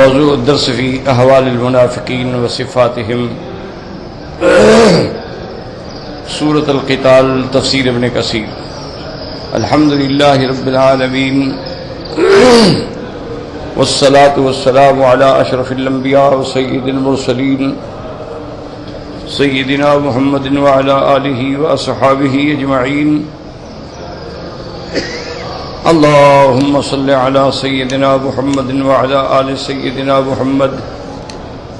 موضوع الدرس في أحوال المنافقين وصفاتهم سورة القتال تفسیر ابن کثیر. الحمد لله رب العالمين والصلاة والسلام على أشرف الأنبياء وسيد المرسلين سيدنا محمد وعلى آله وأصحابه أجمعين. اللهم صل على سيدنا محمد وعلى آل سيدنا محمد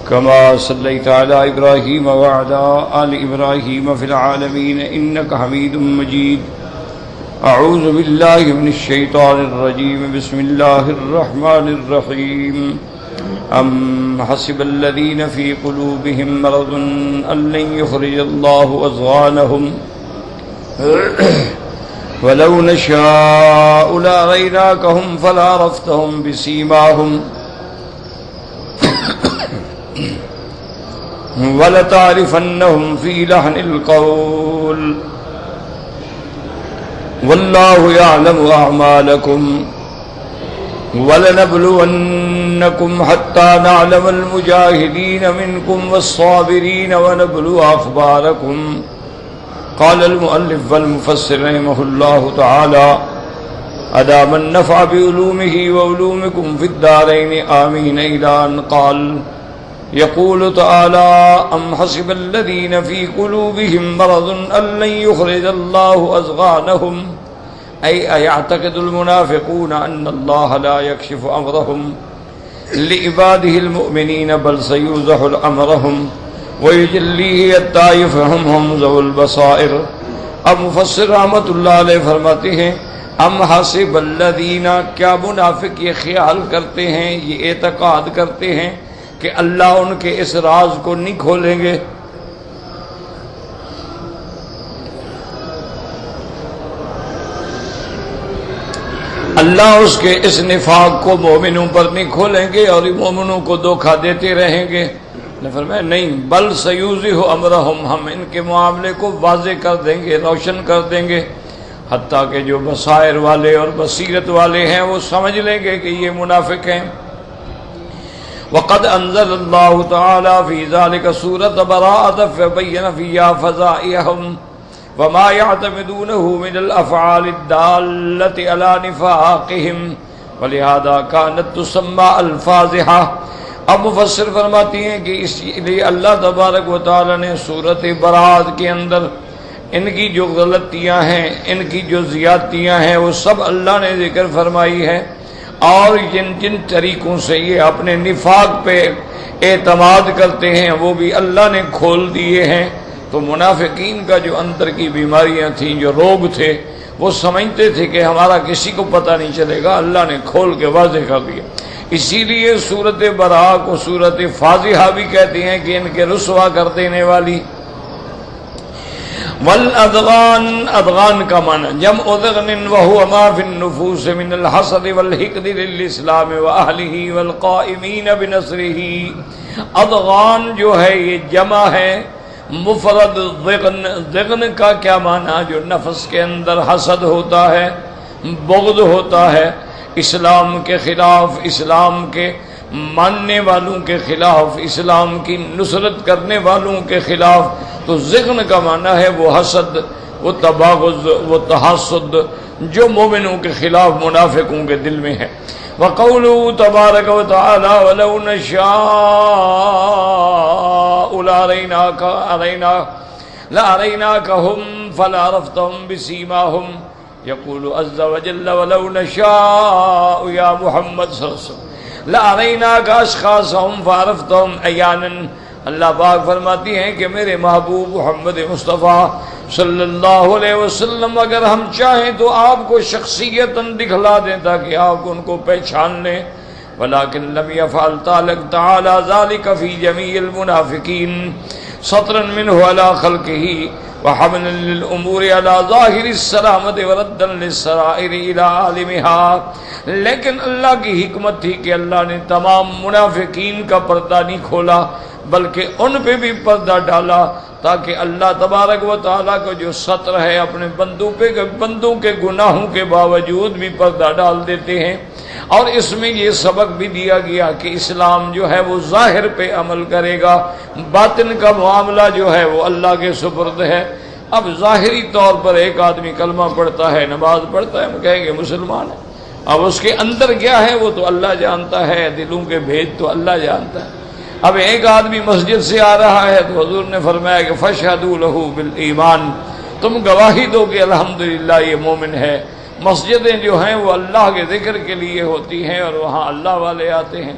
كما صليت على إبراهيم وعلى آل إبراهيم في العالمين إنك حميد مجيد. أعوذ بالله من الشيطان الرجيم. بسم الله الرحمن الرحيم. أم حسب الذين في قلوبهم مرض أن لن يخرج الله أضغانهم ولو نشاء لأريناكهم فلعرفتهم بسيماهم ولتعرفنهم في لحن القول والله يعلم أعمالكم ولنبلونكم حتى نعلم المجاهدين منكم والصابرين ونبلو أخباركم. قال المؤلف والمفسر رحمه الله تعالى أدام النفع بعلومه وعلومكم في الدارين آمين. إلى أن قال يقول تعالى أم حسب الذين في قلوبهم مرض أن لن يخرج الله أضغانهم أي أيعتقد المنافقون أن الله لا يكشف أمرهم لعباده المؤمنين بل سيوزح أمرهم ويجليه حتى يفهمهم ذو البصائر. اب مفسر رحمۃ اللہ علیہ فرماتے ہیں ام حسب الذین، کیا منافق یہ خیال کرتے ہیں، یہ اعتقاد کرتے ہیں کہ اللہ ان کے اس راز کو نہیں کھولیں گے. اللہ اس کے اس نفاق کو مومنوں پر نہیں کھولیں گے اور مومنوں کو دھوکہ دیتے رہیں گے. نے فرمایا نہیں، بل سیوزح امرہم، ہم ان کے معاملے کو واضح کر دیں گے، روشن کر دیں گے، حتیٰ کہ جو بصائر والے اور بصیرت والے ہیں وہ سمجھ لیں گے کہ یہ منافق ہیں. وقد انزل اللہ تعالی فی ذلک سورۃ براءۃ فبین فیہا فضائحهم وما يعتمدونه من الافعال الدالۃ علی نفاقهم ولہذا كانت تسمى الفاضحہ. اب مفسر فرماتی ہیں کہ اس لیے اللہ تبارک و تعالی نے سورۃ براءۃ کے اندر ان کی جو غلطیاں ہیں، ان کی جو زیادتیاں ہیں، وہ سب اللہ نے ذکر فرمائی ہے، اور جن جن طریقوں سے یہ اپنے نفاق پہ اعتماد کرتے ہیں وہ بھی اللہ نے کھول دیے ہیں. تو منافقین کا جو اندر کی بیماریاں تھیں، جو روگ تھے، وہ سمجھتے تھے کہ ہمارا کسی کو پتہ نہیں چلے گا، اللہ نے کھول کے واضح کر دیا. اسی لیے سورۃ براءۃ کو سورۃ فاضحہ بھی کہتے ہیں کہ ان کے رسوا کر دینے والی. والاذغان، اذغان کا معنی جمع اذغن وهو ما في النفوس من الحسد والحقد للاسلام واهله والقائمين بنصره. اذغان جو ہے یہ جمع ہے مفرد ضغن. ضغن کا کیا معنی؟ جو نفس کے اندر حسد ہوتا ہے، بغض ہوتا ہے، اسلام کے خلاف، اسلام کے ماننے والوں کے خلاف، اسلام کی نصرت کرنے والوں کے خلاف. تو ضغن کا معنی ہے وہ حسد، وہ تباغض، وہ تحاسد جو مومنوں کے خلاف منافقوں کے دل میں ہے. وقولہ تبارک و تعالی ولو نشاء لأریناکہم فلعرفتہم بسیماہم. یقول عز وجل ولو نشاء یا محمد صلی اللہ علیہ وسلم لأریناک اشخاصہم فعرفتہم عیانا. اللہ پاک فرماتی ہیں کہ میرے محبوب محمد مصطفیٰ صلی اللہ علیہ وسلم اگر ہم چاہیں تو آپ کو شخصیتاً دکھلا دیں تاکہ آپ ان کو پہچان لیں. ولیکن لم یفعل تعالی ذلک فی جمیع المنافقین سطرا منہ علی خلقہ وحملا للامور علی ظاہر السلامت وردا للسرائر الی عالمها. لیکن اللہ کی حکمت تھی کہ اللہ نے تمام منافقین کا پردہ نہیں کھولا بلکہ ان پہ بھی پردہ ڈالا تاکہ اللہ تبارک و تعالیٰ کو جو ستر ہے اپنے بندوں کے گناہوں کے باوجود بھی پردہ ڈال دیتے ہیں۔ اور اس میں یہ سبق بھی دیا گیا کہ اسلام جو ہے وہ ظاہر پہ عمل کرے گا، باطن کا معاملہ جو ہے وہ اللہ کے سپرد ہے۔ اب ظاہری طور پر ایک آدمی کلمہ پڑھتا ہے، نماز پڑھتا ہے، ہم کہیں گے مسلمان ہے، اب اس کے اندر کیا ہے وہ تو اللہ جانتا ہے، دلوں کے بھید تو اللہ جانتا ہے۔ اب ایک آدمی مسجد سے آ رہا ہے تو حضور نے فرمایا کہ فَاشْهَدُوا لَهُ بِالْإِيمَانِ، تم گواہی دو کہ الحمدللہ یہ مومن ہے۔ مسجدیں جو ہیں وہ اللہ کے ذکر کے لیے ہوتی ہیں اور وہاں اللہ والے آتے ہیں۔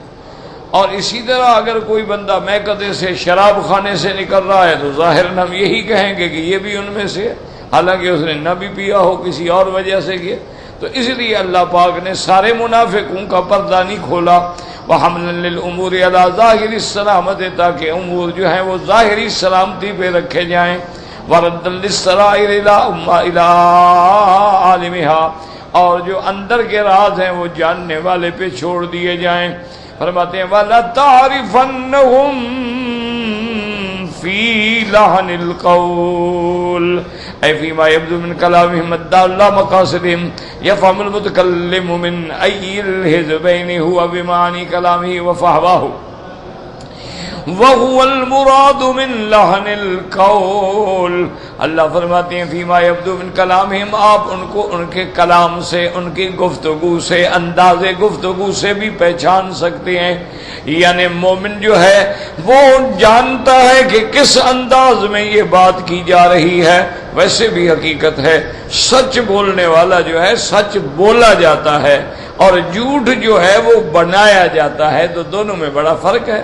اور اسی طرح اگر کوئی بندہ میکدے سے، شراب خانے سے نکل رہا ہے تو ظاہراً ہم یہی کہیں گے کہ یہ بھی ان میں سے ہے، حالانکہ اس نے نہ بھی پیا ہو، کسی اور وجہ سے کیا۔ تو اس لیے اللہ پاک نے سارے منافقوں کا پردہ نہیں کھولا، وَحَمْلًا لِلْأُمُورِ عَلَى ظَاهِرِ السَّلَامَةِ، تاکہ امور جو ہیں وہ ظاہری سلامتی پہ رکھے جائیں، وَرَدًّا لِلسَّرَائِرِ إِلَى عَالِمِهَا، اور جو اندر کے راز ہیں وہ جاننے والے پہ چھوڑ دیے جائیں۔ فرماتے ہیں وَلَتَعْرِفَنَّهُمْ فِي لَحْنِ الْقَوْلِ أي فيما يبدو من كلامهم الدال لا مقاصدهم يفهم المتكلم من أي الحزبين هو بمعنى كلامه وفهواه وهو المراد من لحن القول۔ اللہ فرماتے ہیں فیما یبدو من کلامہم، آپ ان کو ان کے کلام سے، ان کی گفتگو سے، انداز گفتگو سے بھی پہچان سکتے ہیں۔ یعنی مومن جو ہے وہ جانتا ہے کہ کس انداز میں یہ بات کی جا رہی ہے۔ ویسے بھی حقیقت ہے سچ بولنے والا جو ہے سچ بولا جاتا ہے اور جھوٹ جو ہے وہ بنایا جاتا ہے، تو دونوں میں بڑا فرق ہے۔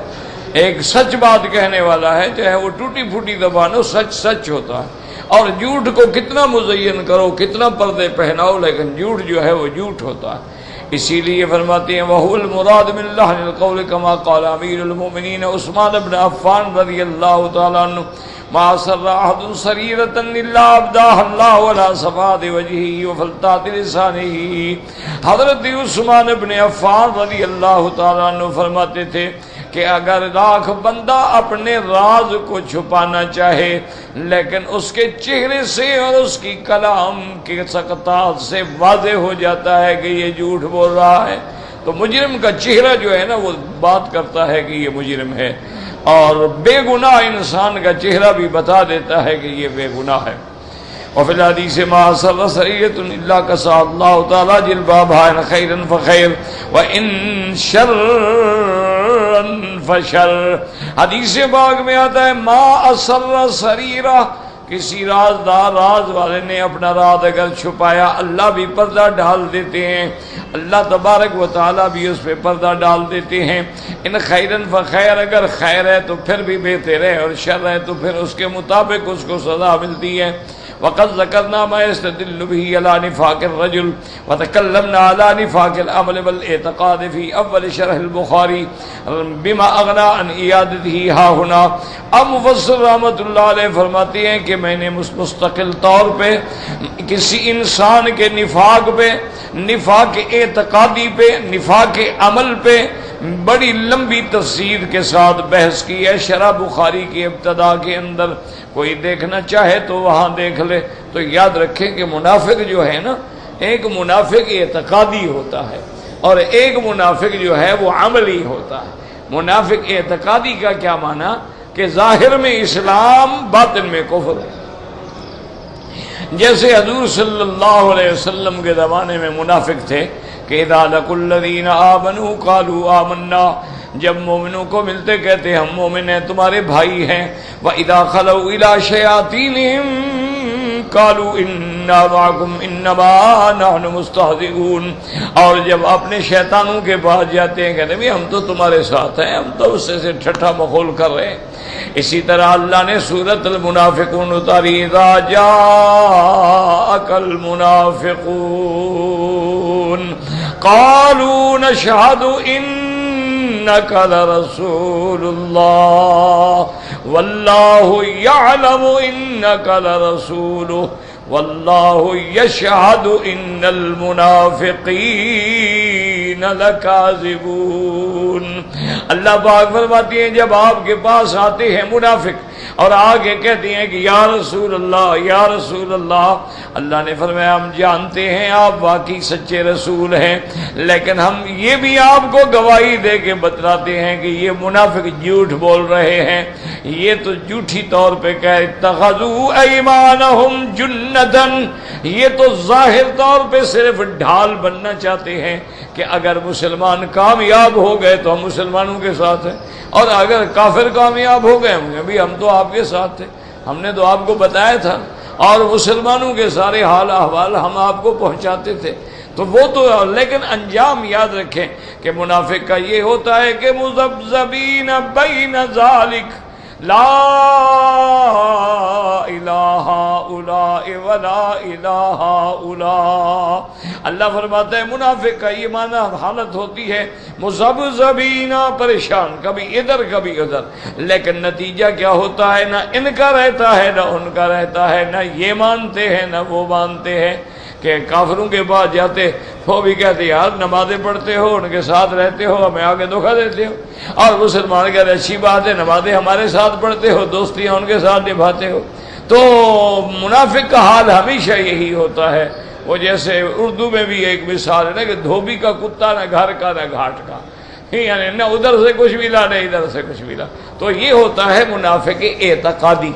ایک سچ بات کہنے والا ہے، چاہے وہ ٹوٹی پھوٹی زبان ہو، سچ سچ ہوتا ہے، اور جھوٹ کو کتنا مزین کرو، کتنا پردے پہناؤ، لیکن جھوٹ جو ہے وہ جھوٹ ہوتا ہے۔ اسی لیے فرماتے ہیں وَهُوَ الْمُرَادُ مِنْ لَحْنِ الْقَوْلِ كَمَا قَالَ أَمِيرُ الْمُؤْمِنِينَ عثمان بن عفان رضی اللہ تعالیٰ عنہ مَا أَسَرَّ أَحَدٌ سَرِيرَةً إِلَّا أَبْدَاهَا اللَّهُ عَلَى صَفَاتِ وَجْهِهِ وَفَلْتَاتِ لِسَانِهِ۔ حضرت عثمان بن عفان رضی اللہ تعالیٰ عنہ فرماتے تھے کہ اگر لاکھ بندہ اپنے راز کو چھپانا چاہے، لیکن اس کے چہرے سے اور اس کی کلام کے سکتات سے واضح ہو جاتا ہے کہ یہ جھوٹ بول رہا ہے، تو مجرم کا چہرہ جو ہے نا وہ بات کرتا ہے کہ یہ مجرم ہے، اور بے گناہ انسان کا چہرہ بھی بتا دیتا ہے کہ یہ بے گناہ ہے۔ وفي الحديث ما أسر سرية إلا كسى الله تعالى جلبابها إن خيرا فخير وإن شرا فشر۔ حدیث پاک میں آتا ہے ما أسر سريرة، کسی رازدار راز والے نے اپنا راز اگر چھپایا اللہ بھی پردہ ڈال دیتے ہیں، اللہ تبارک و تعالیٰ بھی اس پہ پردہ ڈال دیتے ہیں۔ ان خیرن فخیر، اگر خیر ہے تو پھر بھی بہتر ہے، اور شر ہے تو پھر اس کے مطابق اس کو سزا ملتی ہے۔ وقد ذکرنا ما يستدل به على نفاق الرجل وتكلمنا على نفاق العمل والاعتقاد في اول شرح البخاری بما اغنى عن اعادته ها هنا۔ اب مفسر رحمۃ اللہ علیہ فرماتے ہیں کہ میں نے مستقل طور پہ کسی انسان کے نفاق پہ، نفاق اعتقادی پہ، نفاق عمل پہ بڑی لمبی تفسیر کے ساتھ بحث کی ہے شرح بخاری کی ابتدا کے اندر۔ کوئی دیکھنا چاہے تو وہاں دیکھ لے۔ تو یاد رکھیں کہ منافق جو ہے نا، ایک منافق اعتقادی ہوتا ہے اور ایک منافق جو ہے وہ عملی ہوتا ہے۔ منافق اعتقادی کا کیا معنی کہ ظاہر میں اسلام، باطن میں کفر ہے۔ جیسے حضور صلی اللہ علیہ وسلم کے زمانے میں منافق تھے کہ اذا لقوا الذین آمنوا قالوا آمنا، جب مومنوں کو ملتے کہتے ہم مومن ہیں، تمہارے بھائی ہیں۔ وَإِذَا خَلَوْا إِلَىٰ شَيَاطِينِهِمْ قَالُوا إِنَّا مَعَكُمْ إِنَّمَا نَحْنُ مُسْتَهْزِئُونَ، اور جب اپنے شیطانوں کے پاس جاتے ہیں کہتے ہیں ہم تو تمہارے ساتھ ہیں، ہم تو اس سے ٹھٹھا مخول کر رہے ہیں۔ اسی طرح اللہ نے سورۃ المنافقون اتاری، اذا جاءک المنافقون قالوا نشهد انک لرسول اللہ واللہ یعلم انک لرسولہ واللہ یشہد ان المنافقین لکاذبون۔ اللہ پاک فرماتی ہیں جب آپ کے پاس آتے ہیں منافق اور آگے کہتی ہیں کہ یا رسول اللہ یا رسول اللہ۔ اللہ نے فرمایا ہم جانتے ہیں آپ واقعی سچے رسول ہیں، لیکن ہم یہ بھی آپ کو گواہی دے کے بتلاتے ہیں کہ یہ منافق جھوٹ بول رہے ہیں، یہ تو جھوٹی طور پہ کہہ اتخذوا ایمانہم جنتن، یہ تو ظاہر طور پہ صرف ڈھال بننا چاہتے ہیں کہ اگر مسلمان کامیاب ہو گئے تو ہم مسلمانوں کے ساتھ ہیں، اور اگر کافر کامیاب ہو گئے ہوں گے بھی ہم تو آپ کے ساتھ تھے، ہم نے تو آپ کو بتایا تھا، اور مسلمانوں کے سارے حال احوال ہم آپ کو پہنچاتے تھے۔ تو وہ تو، لیکن انجام یاد رکھیں کہ منافق کا یہ ہوتا ہے کہ مذبذبین بین ذالک لا الہ الا ولا الہ الا۔ اللہ فرماتا ہے منافق کا یہ معنی حالت ہوتی ہے مذبذبین، پریشان، کبھی ادھر کبھی ادھر، لیکن نتیجہ کیا ہوتا ہے؟ نہ ان کا رہتا ہے نہ ان کا رہتا ہے، نہ یہ مانتے ہیں نہ وہ مانتے ہیں، کہ کافروں کے پاس جاتے وہ بھی کہتے یار نمازیں پڑھتے ہو، ان کے ساتھ رہتے ہو، ہمیں آگے دھوکہ دیتے ہو، اور مسلمان کہتے اچھی بات ہے نمازیں ہمارے ساتھ پڑھتے ہو، دوستیاں ان کے ساتھ نبھاتے ہو۔ تو منافق کا حال ہمیشہ یہی ہوتا ہے۔ وہ جیسے اردو میں بھی ایک مثال ہے نا کہ دھوبی کا کتا نہ گھر کا نہ گھاٹ کا، یعنی نہ ادھر سے کچھ ملا نہ ادھر سے کچھ ملا۔ تو یہ ہوتا ہے منافق اعتقادی۔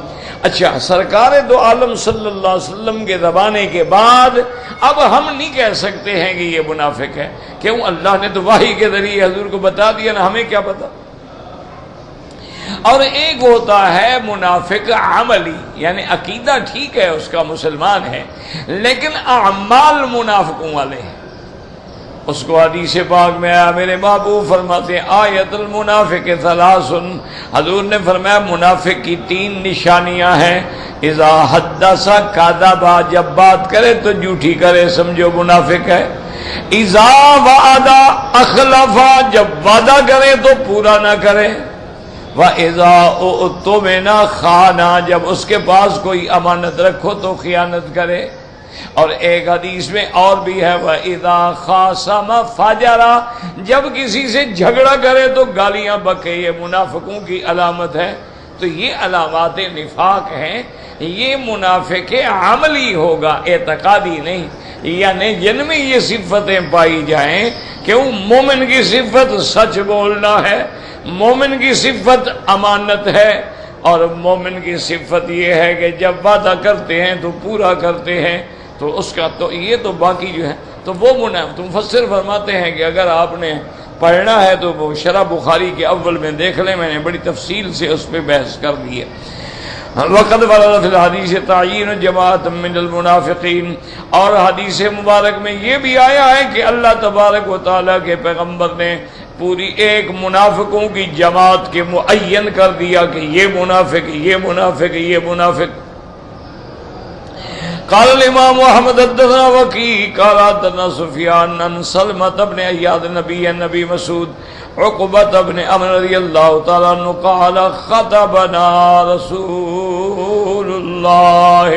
اچھا، سرکار دو عالم صلی اللہ علیہ وسلم کے زمانے کے بعد اب ہم نہیں کہہ سکتے ہیں کہ یہ منافق ہے، کیوں؟ اللہ نے تو وحی کے ذریعے حضور کو بتا دیا نا، ہمیں کیا پتا۔ اور ایک ہوتا ہے منافق عملی، یعنی عقیدہ ٹھیک ہے اس کا، مسلمان ہے، لیکن اعمال منافقوں والے ہیں۔ اس کو حدیث پاک میں آیا، میرے محبوب فرماتے ہیں آیت المنافق ثلاث، حضور نے فرمایا منافق کی 3 نشانیاں ہیں۔ اذا حدث کذب، جب بات کرے تو جھوٹی کرے، سمجھو منافق ہے۔ اذا وعد اخلف، جب وعدہ کرے تو پورا نہ کرے۔ وَإِذَا اؤْتُمِنَ خَانَ، جب اس کے پاس کوئی امانت رکھو تو خیانت کرے۔ اور ایک حدیث میں اور بھی ہے وَإِذَا خَاصَمَ فَجَرَ، جب کسی سے جھگڑا کرے تو گالیاں بکے، یہ منافقوں کی علامت ہے۔ تو یہ علامات نفاق ہیں، یہ منافق عملی ہوگا، اعتقادی نہیں، یعنی جن میں یہ صفتیں پائی جائیں کہ وہ مومن کی صفت سچ بولنا ہے، مومن کی صفت امانت ہے، اور مومن کی صفت یہ ہے کہ جب وعدہ کرتے ہیں تو پورا کرتے ہیں۔ تو اس کا تو یہ تو باقی جو ہے تو وہ منافق، مفسر فرماتے ہیں کہ اگر آپ نے پڑھنا ہے تو وہ شرح بخاری کے اول میں دیکھ لیں، میں نے بڑی تفصیل سے اس پہ بحث کر دی ہے۔ وقد ورد فی الحدیث تعیین جماعت من المنافقین، اور حدیث مبارک میں یہ بھی آیا ہے کہ اللہ تبارک و تعالیٰ کے پیغمبر نے پوری ایک منافقوں کی جماعت کے معین کر دیا کہ یہ منافق، یہ منافق، یہ منافق۔ قال الامام محمد حدثنا وكيع قال حدثنا سفيان عن سلمة بن اياد نبی مسعود عقبة بن عمرو رضی اللہ تعالی عنہ قال خطبنا رسول اللہ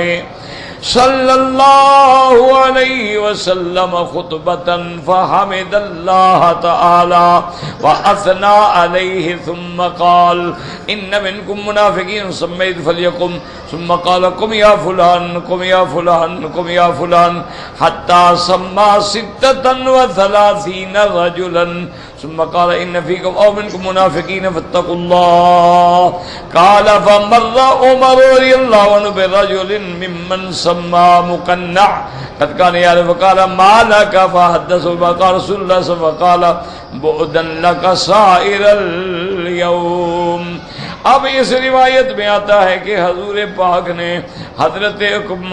صلی اللہ علیہ وسلم خطبة فحمد اللہ تعالی واثنى علیہ ثم قال ان منکم منافقین سمیت فلیقم ثم قال قم یا فلان قم یا فلان قم یا فلان حتی سما 36 رجلا ثم قال ان فیکم او منکم منافقین فاتقوا اللہ قال فمر عمر رضی اللہ عنہ برجل ممن سما مقنع قد كان يعرف وقال ما لك فحدث وقال رسول الله صلى الله عليه وسلم وقال بعدا لك سائر اليوم۔ اب اس روایت میں آتا ہے کہ حضور پاک نے حضرت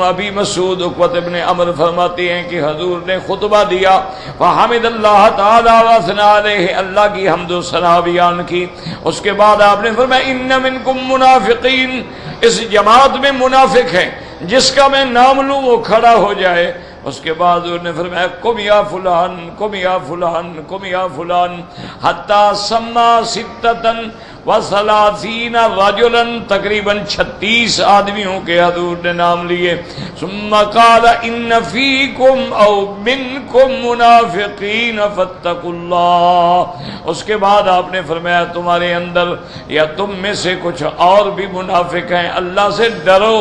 ابی مسعود عقبۃ ابن عمرو فرماتے ہیں کہ حضور نے خطبہ دیا، فحمد اللہ تعالی واثنى علیہ، اللہ کی حمد و ثنا بیان کی۔ اس کے بعد آپ نے فرمایا ان منکم منافقین، اس جماعت میں منافق ہے، جس کا میں نام لوں وہ کھڑا ہو جائے۔ اس کے بعد انہوں نے فرمایا قم یا فلان قم یا فلان قم یا فلان حتی سما 6، وثلاثین رجلا، تقریباً 36 آدمیوں کے حضور نے نام لیے. ثم قال ان فیکم او منکم منافقین فاتقوا اللہ. اس کے بعد آپ نے فرمایا تمہارے اندر یا تم میں سے کچھ اور بھی منافق ہیں، اللہ سے ڈرو،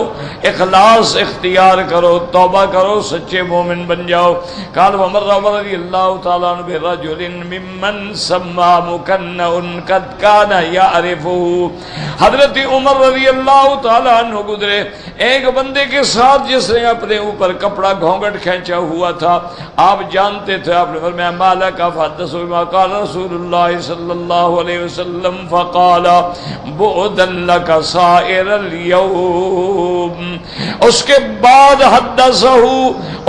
اخلاص اختیار کرو، توبہ کرو، سچے مومن بن جاؤ. قال عمر رضی اللہ تعالیٰ عنہ برجل ممن سما مکنع قد کان یعرفہ. حضرت عمر رضی اللہ تعالیٰ عنہ گزرے ایک بندے کے ساتھ جس نے اپنے اوپر کپڑا گھونگھٹ کھینچا ہوا تھا، آپ جانتے تھے. آپ نے فرمایا مالا کا فحدثوا بما قال رسول اللہ صلی اللہ علیہ وسلم فقال بعدا لک سائر اليوم. اس کے بعد حدثہ،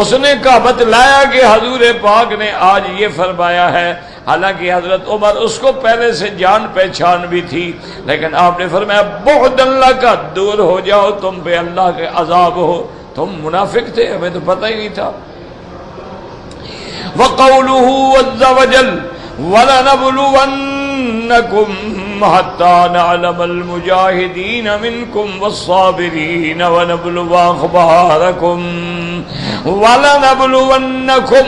اس نے کہا بتلایا کہ حضور پاک نے آج یہ فرمایا ہے. حالانکہ حضرت عمر اس کو پہلے سے جان پہچان بھی تھی، لیکن آپ نے فرمایا بعدا لک، دور ہو جاؤ، تم پہ اللہ کے عذاب ہو. تم منافق تھے، ہمیں تو پتہ ہی نہیں تھا. وقوله عز وجل وَلَنَبْلُوَنَّكُمْ حَتَّى نَعْلَمَ الْمُجَاهِدِينَ مِنْكُمْ وَالصَّابِرِينَ وَنَبْلُوَ أَخْبَارَكُمْ. وَلَنَبْلُوَنَّكُمْ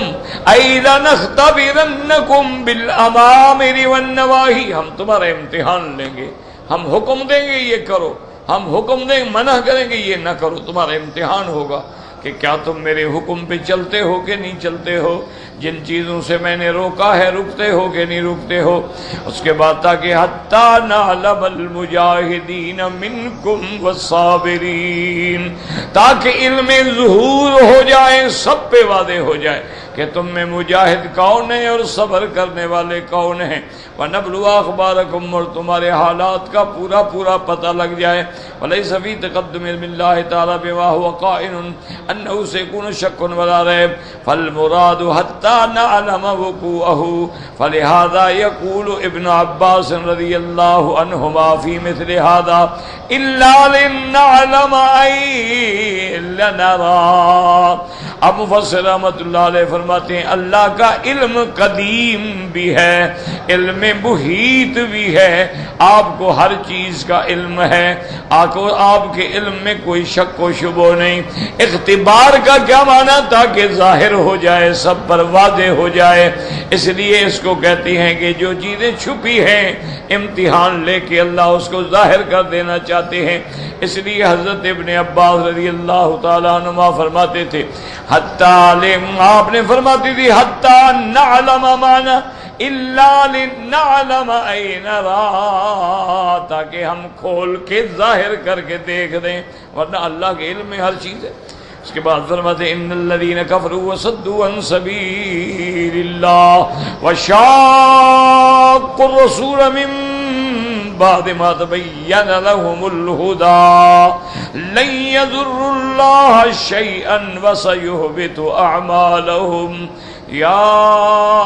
أَيْ لَنَخْتَبِرَنَّكُمْ بِالْأَوَامِرِ وَالنَّوَاهِ. ہم تمہارا امتحان لیں گے، ہم حکم دیں گے یہ کرو، ہم حکم دیں گے، منع کریں گے یہ نہ کرو. تمہارا امتحان ہوگا کہ کیا تم میرے حکم پہ چلتے ہو کہ نہیں چلتے ہو، جن چیزوں سے میں نے روکا ہے رکتے ہو کہ نہیں رکتے ہو. اس کے بعد تاکہ حتی نعلم المجاہدین منکم والصابرین، تاکہ علم ظہور ہو جائے، سب پہ واضح ہو جائے کہ تم میں مجاہد کون ہیں اور صبر کرنے والے کون ہیں. وَنَبْلُوَ أَخْبَارَكُمْ، اور تمہارے حالات کا پورا پورا پتہ لگ جائے. وَلَيْسَ فِي تَقَدُّمِ عِلْمِ اللَّهِ تَعَالَى بِمَا هُوَ قَائِلٌ أَنَّهُ سَيَكُونُ شَكٌّ وَلَا رَيْبٌ فَالْمُرَادُ حَتَّى نَعْلَمَ وُقُوعَهُ. فَلِهَذَا يَقُولُ ابن عباس رضی اللہ عنہما فِي مِثْلِ هَذَا إِلَّا لِنَعْلَمَ أَيْ لَنَرَى. اب مفسر رحمۃ اللہ علیہ فرماتے ہیں اللہ کا علم قدیم بھی ہے، علم محیط بھی ہے، آپ کو ہر چیز کا علم ہے، آپ کے علم میں کوئی شک و شبہ نہیں. اختبار کا کیا معنی؟ تاکہ ظاہر ہو جائے، سب پر واضح ہو جائے. اس لیے اس کو کہتے ہیں کہ جو چیزیں چھپی ہیں امتحان لے کے اللہ اس کو ظاہر کر دینا چاہتے ہیں. اس لیے حضرت ابن عباس رضی اللہ تعالیٰ عنہ فرماتے تھے آپ نے فرماتی تھی حتی نعلم مانا الا لنعلم این را، تاکہ ہم کھول کے ظاہر کر کے دیکھ دیں، ورنہ اللہ کے علم میں ہر چیز ہے. اس کے بعد فرماتے ان الذین کفروا وصدوا عن سبیل اللہ وشاقوا الرسول من بعد ما تبین لهم الهدى لن يضروا الله شيئا وسيحبط اعمالهم. یا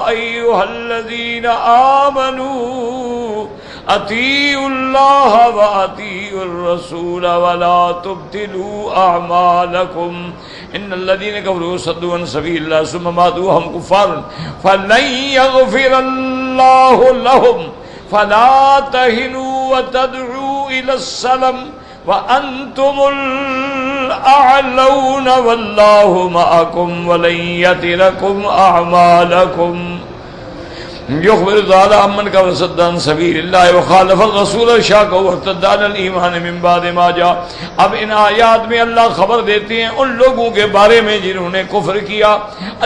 ایھا الذین آمنوا اطیعوا اللہ واطیعوا الرسول ولا تبطلوا اعمالکم. ان الذین کفروا وصدوا عن سبیل اللہ ثم ماتوا وهم کفار فلن یغفر اللہ لهم فلا تهنوا وتدعوا الى السلم وانتم الاعلون واللہ معکم ولن یترکم اعمالکم. یخبر تعالی عمن کا وصد عن سبیل اللہ وخالف الرسول شاق وارتد عن الایمان من بعد ما جاء. اب ان آیات میں اللہ خبر دیتے ہیں ان لوگوں کے بارے میں جنہوں نے کفر کیا،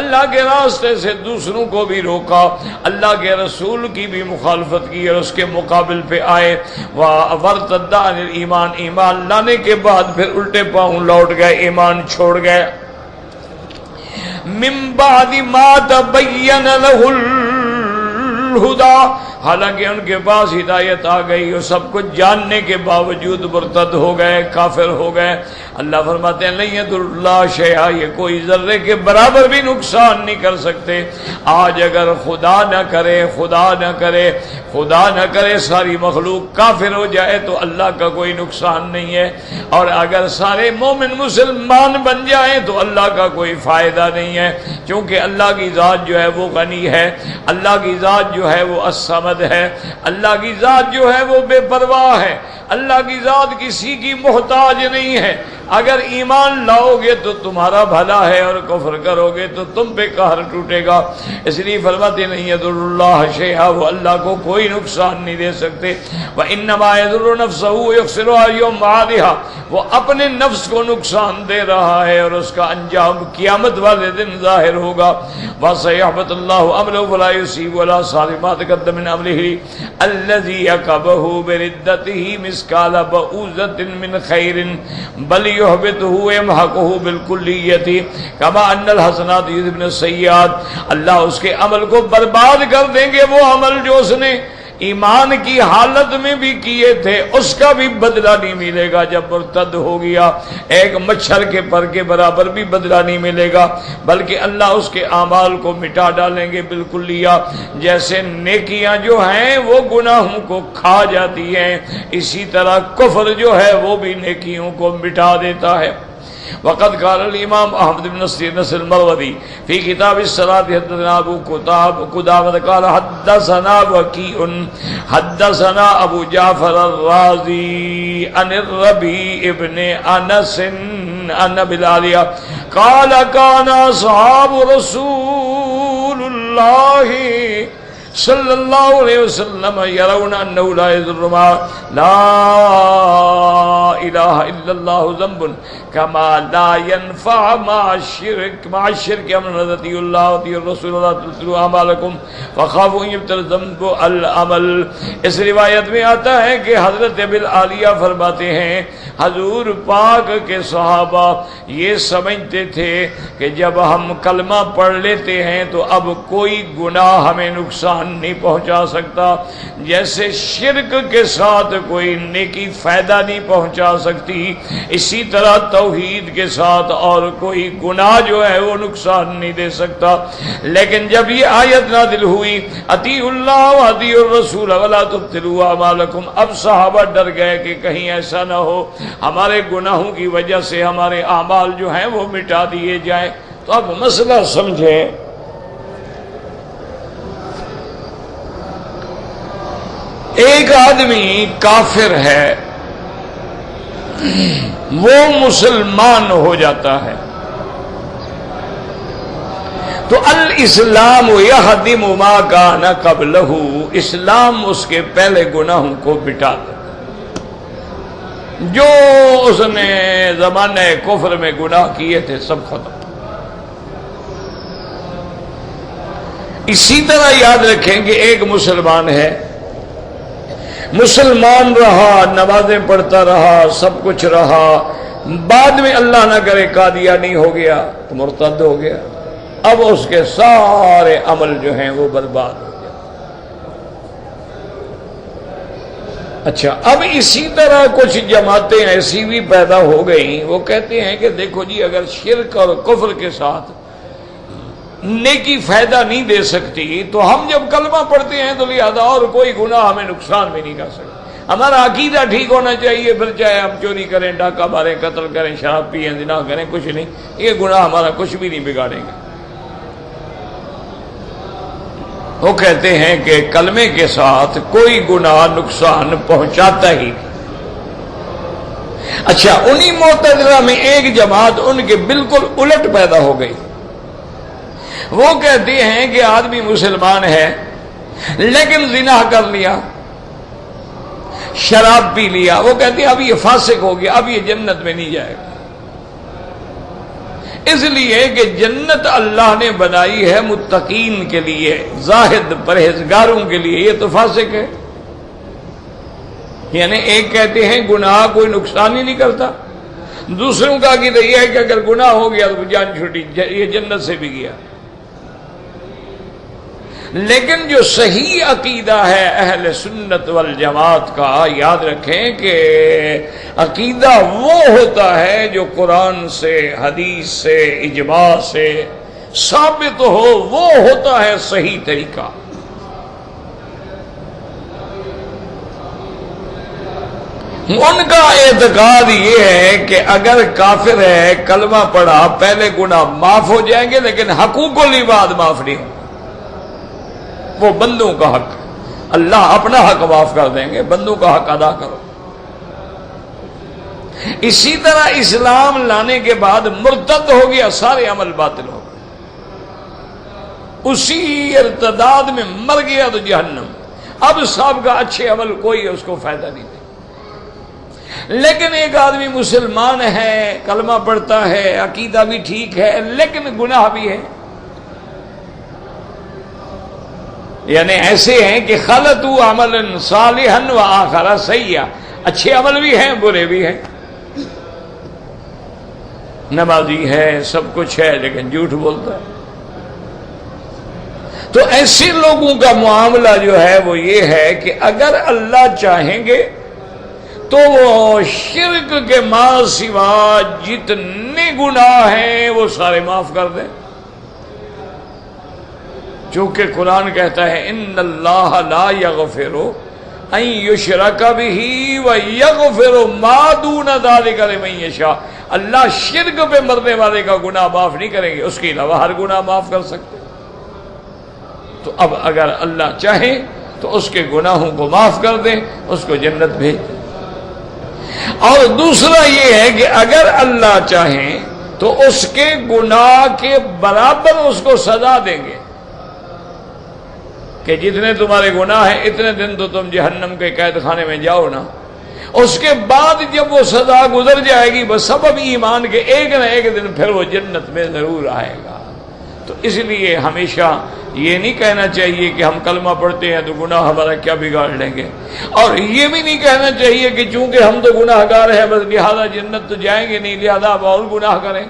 اللہ کے راستے سے دوسروں کو بھی روکا، اللہ کے رسول کی بھی مخالفت کی اور اس کے مقابل پہ آئے. وارتد عن الایمان، ایمان لانے کے بعد پھر الٹے پاؤں لوٹ گئے، ایمان چھوڑ گئے. من بعد ما تبین له الہدا، حالانکہ ان کے پاس ہدایت آ گئی اور سب کچھ جاننے کے باوجود مرتد ہو گئے، کافر ہو گئے. اللہ فرماتے ہیں لن یضر اللہ شیئا، یہ کوئی ذرے کے برابر بھی نقصان نہیں کر سکتے. آج اگر خدا نہ کرے، خدا نہ کرے، خدا نہ کرے ساری مخلوق کافر ہو جائے تو اللہ کا کوئی نقصان نہیں ہے، اور اگر سارے مومن مسلمان بن جائیں تو اللہ کا کوئی فائدہ نہیں ہے، کیونکہ اللہ کی ذات جو ہے وہ غنی ہے، اللہ کی ذات جو ہے وہ السمد علامت ہے۔ اللہ کی ذات جو ہے وہ بے پرواہ ہے، اللہ کی ذات کسی کی محتاج نہیں ہے۔ اگر ایمان لاؤ گے تو تمہارا بھلا ہے، اور کفر کرو گے تو تم پہ قہر ٹوٹے گا۔ اس لیے فرماتے نہیں یضر اللہ شیئا، وہ اللہ کو کوئی نقصان نہیں دے سکتے۔ وَإِنَّمَا يَضُرُّ نَفْسَهُ وَيُخْسِرُهَا يَوْمَ مَعَادِهَا، وہ اپنے نفس کو نقصان دے رہا ہے اور اس کا انجام قیامت والے دن ظاہر ہوگا۔ وَسَيَحْبَطُ اللَّهُ أَمْرَهُ وَلَا يُصِيبُ وَلَا صَالِحٌ مَا تَقَدَّمَ مِنْ أَمْرِهِ الَّذِي عَقَبَهُ بِرِدَّتِهِ مِثْقَالَ بَعُوضَةٍ مِنْ خَيْرٍ بَلْ يحبطه ويمحقه بالکلیۃ کما ان الحسنات یذهبن السیئات، اللہ اس کے عمل کو برباد کر دیں گے۔ وہ عمل جو اس نے ایمان کی حالت میں بھی کیے تھے اس کا بھی بدلہ نہیں ملے گا جب مرتد ہو گیا، ایک مچھر کے پر کے برابر بھی بدلہ نہیں ملے گا، بلکہ اللہ اس کے اعمال کو مٹا ڈالیں گے بالکلیہ۔ جیسے نیکیاں جو ہیں وہ گناہوں کو کھا جاتی ہیں، اسی طرح کفر جو ہے وہ بھی نیکیوں کو مٹا دیتا ہے۔ وقد قال الامام احمد بن نصر المروزی فی کتاب الصلاۃ حدثنا ابو قدامہ قال حدثنا وکیع حدثنا ابو جعفر الرازی عن الربیع ابن انس عن بلالیا قال كان اصحاب رسول اللہ صلی اللہ علیہ وسلم یرون انه لا يضر ما لا الہ الا اللہ ذنب کما لا ينفع مع الشرك امن رضی اللہ وطی الرسول اللہ تلسلوا اعمالکم فخافوا ان يبتل ذنب العمل۔ اس روایت میں آتا ہے کہ حضرت بلعالیہ فرماتے ہیں حضور پاک کے صحابہ یہ سمجھتے تھے کہ جب ہم کلمہ پڑھ لیتے ہیں تو اب کوئی گناہ ہمیں نقصان نہیں پہنچا سکتا، جیسے شرک کے ساتھ کوئی نیکی فائدہ نہیں پہنچا سکتی، اسی طرح توحید کے ساتھ اور کوئی گناہ جو ہے وہ نقصان نہیں دے سکتا۔ لیکن جب یہ آیت نازل ہوئی اطیعوا اللہ واطیعوا الرسول ولا تبطلوا اعمالکم، اب صحابہ ڈر گئے کہ کہیں ایسا نہ ہو ہمارے گناہوں کی وجہ سے ہمارے اعمال جو ہیں وہ مٹا دیے جائیں۔ تو اب مسئلہ سمجھیں، ایک آدمی کافر ہے وہ مسلمان ہو جاتا ہے تو الاسلام یہدم ما کان قبلہ، اسلام اس کے پہلے گناہوں کو مٹا دے، جو اس نے زمانہ کفر میں گناہ کیے تھے سب ختم۔ اسی طرح یاد رکھیں کہ ایک مسلمان ہے، مسلمان رہا، نمازیں پڑھتا رہا، سب کچھ رہا، بعد میں اللہ نہ کرے قادیانی ہو گیا تو مرتد ہو گیا، اب اس کے سارے عمل جو ہیں وہ برباد ہو گئے۔ اچھا، اب اسی طرح کچھ جماعتیں ایسی بھی پیدا ہو گئیں، وہ کہتے ہیں کہ دیکھو جی اگر شرک اور کفر کے ساتھ نیکی فائدہ نہیں دے سکتی تو ہم جب کلمہ پڑھتے ہیں تو لہذا اور کوئی گناہ ہمیں نقصان بھی نہیں کر سکتا، ہمارا عقیدہ ٹھیک ہونا چاہیے، پھر چاہے ہم چوری کریں، ڈاکہ ماریں، قتل کریں، شراب پئیں، زنا کریں، کچھ نہیں، یہ گناہ ہمارا کچھ بھی نہیں بگاڑیں گے۔ وہ کہتے ہیں کہ کلمے کے ساتھ کوئی گناہ نقصان پہنچاتا ہی نہیں۔ اچھا، انہی معتزلہ میں ایک جماعت ان کے بالکل الٹ پیدا ہو گئی، وہ کہتے ہیں کہ آدمی مسلمان ہے لیکن زنا کر لیا، شراب پی لیا، وہ کہتے ہیں اب یہ فاسق ہو گیا، اب یہ جنت میں نہیں جائے گا، اس لیے کہ جنت اللہ نے بنائی ہے متقین کے لیے، زاہد پرہیزگاروں کے لیے، یہ تو فاسق ہے۔ یعنی ایک کہتے ہیں گناہ کوئی نقصان ہی نہیں کرتا، دوسروں کا عقیدہ یہ ہے کہ اگر گناہ ہو گیا تو جان چھوٹی، یہ جنت سے بھی گیا۔ لیکن جو صحیح عقیدہ ہے اہل سنت والجماعت کا، یاد رکھیں کہ عقیدہ وہ ہوتا ہے جو قرآن سے، حدیث سے، اجماع سے ثابت ہو، وہ ہوتا ہے صحیح طریقہ۔ ان کا اعتقاد یہ ہے کہ اگر کافر ہے، کلمہ پڑھا، پہلے گناہ معاف ہو جائیں گے لیکن حقوق العباد معاف نہیں ہوں، وہ بندوں کا حق، اللہ اپنا حق معاف کر دیں گے، بندوں کا حق ادا کرو۔ اسی طرح اسلام لانے کے بعد مرتد ہو گیا، سارے عمل باطل ہو گئے، اسی ارتداد میں مر گیا تو جہنم۔ اب صاحب کا اچھے عمل کوئی اس کو فائدہ نہیں دے۔ لیکن ایک آدمی مسلمان ہے، کلمہ پڑھتا ہے، عقیدہ بھی ٹھیک ہے، لیکن گناہ بھی ہے، یعنی ایسے ہیں کہ خلطوا عملا صالحا وآخر سیئا، اچھے عمل بھی ہیں برے بھی ہیں، نمازی ہے، سب کچھ ہے، لیکن جھوٹ بولتا ہے۔ تو ایسے لوگوں کا معاملہ جو ہے وہ یہ ہے کہ اگر اللہ چاہیں گے تو وہ شرک کے ما سوا جتنے گناہ ہیں وہ سارے معاف کر دیں، چونکہ قرآن کہتا ہے ان اللہ لا یغفر ان یشرک بہ ویغفر ما دون ذلک لمن یشاء، اللہ شرک پہ مرنے والے کا گناہ معاف نہیں کریں گے، اس کے علاوہ ہر گناہ معاف کر سکتے۔ تو اب اگر اللہ چاہے تو اس کے گناہوں کو معاف کر دیں، اس کو جنت بھیج دیں۔ اور دوسرا یہ ہے کہ اگر اللہ چاہیں تو اس کے گناہ کے برابر اس کو سزا دیں گے، کہ جتنے تمہارے گناہ ہیں اتنے دن تو تم جہنم کے قید خانے میں جاؤ نا، اس کے بعد جب وہ سزا گزر جائے گی بس سبب ایمان کے ایک نہ ایک دن پھر وہ جنت میں ضرور آئے گا۔ تو اس لیے ہمیشہ یہ نہیں کہنا چاہیے کہ ہم کلمہ پڑھتے ہیں تو گناہ ہمارا کیا بگاڑ لیں گے، اور یہ بھی نہیں کہنا چاہیے کہ چونکہ ہم تو گناہ گار ہیں بس لہذا جنت تو جائیں گے نہیں، لہذا اب اور گناہ کریں۔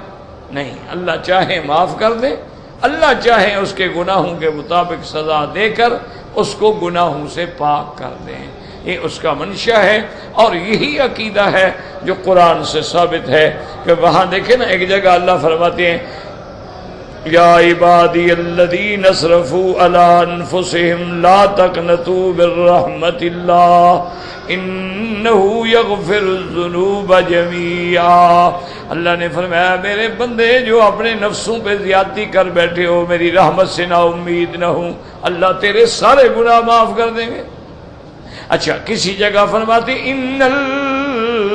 نہیں، اللہ چاہے معاف کر دے، اللہ چاہے اس کے گناہوں کے مطابق سزا دے کر اس کو گناہوں سے پاک کر دیں، یہ اس کا منشا ہے، اور یہی عقیدہ ہے جو قرآن سے ثابت ہے۔ کہ وہاں دیکھیں نا، ایک جگہ اللہ فرماتے ہیں یا عبادی الذین اسرفوا علی انفسہم لا تقنطوا من رحمت اللہ انہ یغفر الذنوب جمیعا، اللہ نے فرمایا میرے بندے جو اپنے نفسوں پہ زیادتی کر بیٹھے ہو، میری رحمت سے نا امید نہ ہوں، اللہ تیرے سارے گناہ معاف کر دیں گے۔ اچھا، کسی جگہ فرماتے ان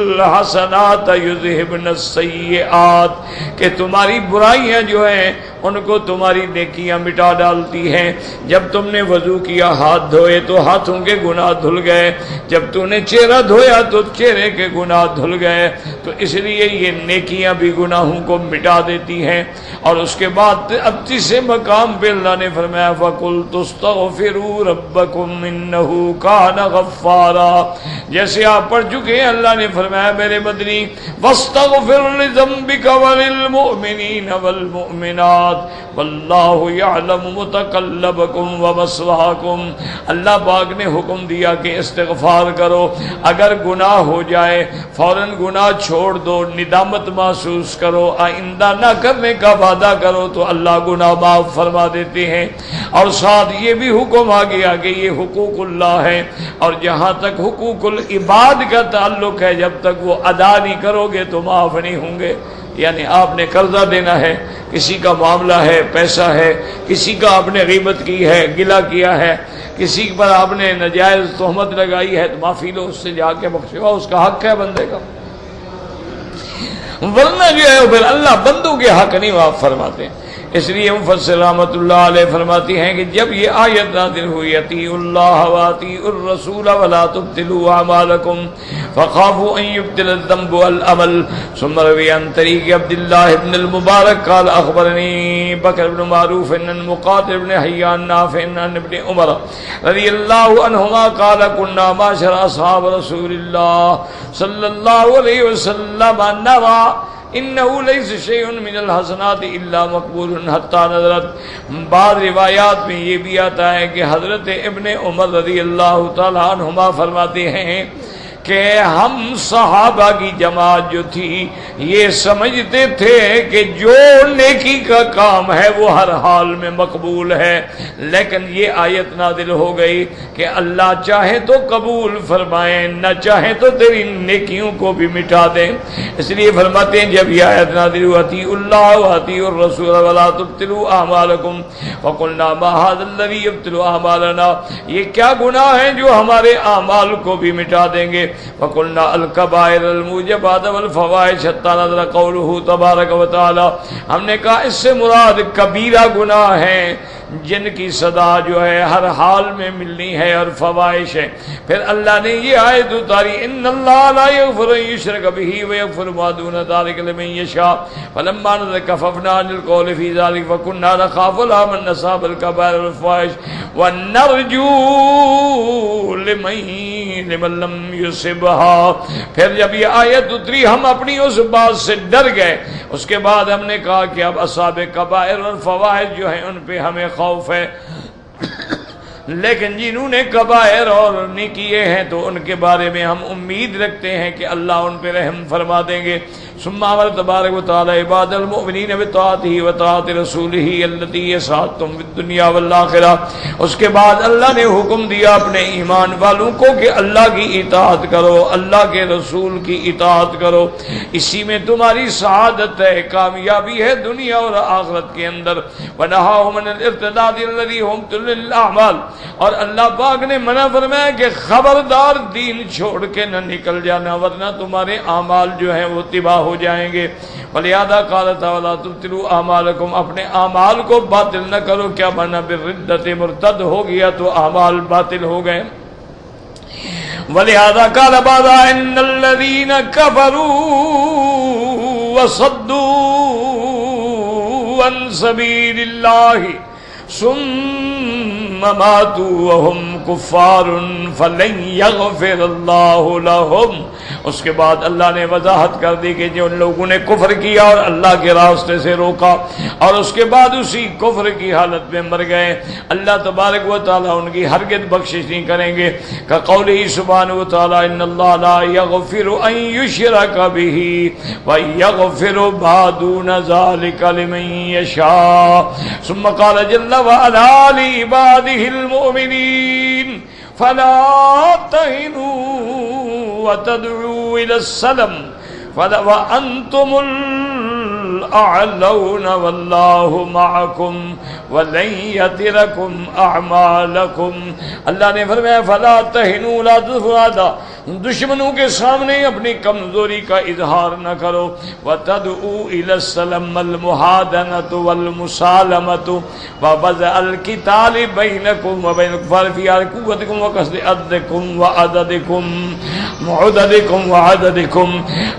الحسنات یذہبن السیئات، کہ تمہاری برائیاں جو ہیں ان کو تمہاری نیکیاں مٹا ڈالتی ہیں۔ جب تم نے وضو کیا ہاتھ دھوئے تو ہاتھوں کے گناہ دھل گئے، جب تم نے چہرہ دھویا تو چہرے کے گناہ دھل گئے، تو اس لیے یہ نیکیاں بھی گناہوں کو مٹا دیتی ہیں۔ اور اس کے بعد اب تیسرے مقام پہ اللہ نے فرمایا فَقُلْتُ اسْتَغْفِرُوا رَبَّكُمْ إِنَّهُ كَانَ غَفَّارًا، جیسے آپ پڑھ چکے ہیں اللہ نے فرمایا میرے مدنی وَاسْتَغْفِرْ لِذَنبِكَ وَلِلْمُؤْمِنِينَ وَالْمُؤْمِنَاتِ وَاللَّهُ يَعْلَمُ مُتَقَلَّبَكُمْ وَمَثْوَاكُمْ، اللہ پاک نے حکم دیا کہ استغفار کرو، اگر گناہ ہو جائے فوراً گناہ چھوڑ دو، ندامت محسوس کرو، آئندہ نہ کرنے کا وعدہ کرو تو اللہ گناہ معاف فرما دیتے ہیں۔ اور ساتھ یہ بھی حکم آ گیا کہ یہ حقوق اللہ ہے، اور جہاں تک حقوق العباد کا تعلق ہے جب تک وہ ادا نہیں کرو گے تو معاف نہیں ہوں گے۔ یعنی آپ نے قرضہ دینا ہے، کسی کا معاملہ ہے، پیسہ ہے، کسی کا آپ نے غیبت کی ہے، گلہ کیا ہے، کسی پر آپ نے ناجائز تہمت لگائی ہے تو معافی لو، اس سے جا کے بخشو، اس کا حق ہے بندے کا، ورنہ جو ہے پھر اللہ بندوں کے حق نہیں معاف فرماتے۔ اس لیے مفسر رحمۃ اللہ علیہ فرماتی ہیں کہ جب یہ آیت نازل ہوئی اطیعوا اللہ واطیعوا الرسول ولا تبطلوا اعمالکم فخافوا ان يبطل الذنب والعمل، ثم روي عن طريق عبد الله بن المبارك قال اخبرني بكر بن معروف ان مقاتل بن حيان نافع عن ابن عمر رضي الله عنهما قال كنا معشر اصحاب رسول الله صلى الله عليه وسلم نرى انه ليس شيء من الحسنات الا مقبول حتى نظرت۔ بعض روایات میں یہ بھی آتا ہے کہ حضرت ابن عمر رضی اللہ تعالی عنہما فرماتے ہیں کہ ہم صحابہ کی جماعت جو تھی یہ سمجھتے تھے کہ جو نیکی کا کام ہے وہ ہر حال میں مقبول ہے، لیکن یہ آیت نازل ہو گئی کہ اللہ چاہے تو قبول فرمائیں، نہ چاہے تو تیری نیکیوں کو بھی مٹا دیں۔ اس لیے فرماتے ہیں جب یہ آیت نازل ہوئی اطیعوا اللہ واطیعوا الرسول ولا تبطلوا اعمالکم فقلنا ما هذا الذي يبطل اعمالنا، یہ کیا گناہ ہیں جو ہمارے اعمال کو بھی مٹا دیں گے؟ فقلنا الکبائر الموجبات والفواحش حتى نزل قوله تبارک و تعالی، ہم نے کہا اس سے مراد کبیرہ گناہ ہیں جن کی سزا جو ہے ہر حال میں ملنی ہے اور فواحش ہے۔ پھر اللہ نے یہ آیت اتاری ان اللہ لا یغفر ان یشرک بہ ویغفر ما دون ذلک لمن یشاء فلما نزل کففنا عن القول فی ذلک فکنا نخاف من اصاب الکبائر والفواحش ونرجو لمن لم یصبها۔ پھر جب یہ آیت اتری ہم اپنی اس بات سے ڈر گئے، اس کے بعد ہم نے کہا کہ اب اصحاب کبائر اور فواحش جو ہیں ان پہ ہمیں خوف ہے، لیکن جنہوں نے کبائر اور نہیں کیے ہیں تو ان کے بارے میں ہم امید رکھتے ہیں کہ اللہ ان پہ رحم فرما دیں گے۔ ثم امر تبارک و تعالی عباد المؤمنین بطاعته وطاعت رسوله التي يسعدهم في الدنيا والآخرہ، اس کے بعد اللہ نے حکم دیا اپنے ایمان والوں کو کہ اللہ کی اطاعت کرو، اللہ کے رسول کی اطاعت کرو، اسی میں تمہاری سعادت ہے، کامیابی ہے دنیا اور آخرت کے اندر۔ ونہاهم عن الارتداد الذي هم تل الاعمال، اور اللہ پاک نے منع فرمایا کہ خبردار دین چھوڑ کے نہ نکل جانا ورنہ تمہارے اعمال جو ہیں وہ تباہ ہو جائیں گے۔ وَلِهَذَا قَالَ تَعَالَىٰ تُبْطِلُوا أَعْمَالَكُمْ، اپنے اعمال کو باطل نہ کرو، کیا معنی بالردت، مرتد ہو گیا تو اعمال باطل ہو گئے۔ وَلِهَذَا قَالَ بَعْضُ إِنَّ الَّذِينَ كَفَرُوا وَصَدُّوا عَن سَبِيلِ اللَّهِ ثم ماتوا وهم كفار فلن يغفر الله لهم، اس کے بعد اللہ نے وضاحت کر دی کہ جو لوگوں نے کفر کیا اور اللہ کے راستے سے روکا اور اس کے بعد اسی کفر کی حالت میں مر گئے، اللہ تبارک و تعالی ان کی ہرگز بخشش نہیں کریں گے۔ کہ قولہ سبحانہ و تعالی ان اللہ لا یغفر ان یشرک بہ ویغفر ما دون ذلک لمن یشاء۔ ثم قال جل وعلا لعباده المؤمنین فلا تهنوا وتدعوا إلى السلم وأنتم الأعلون والله معكم ولن يتركم أعمالكم۔ اللہ نے فرمایا فلا تهنوا، لا تفرادوا، دشمنوں کے سامنے اپنی کمزوری کا اظہار نہ کرو۔ وتدعوا إلى السلم، المحادنة والمسالمة وبذل القتال بينكم وبين الكفار في قوتكم وقصد عددكم وعددكم،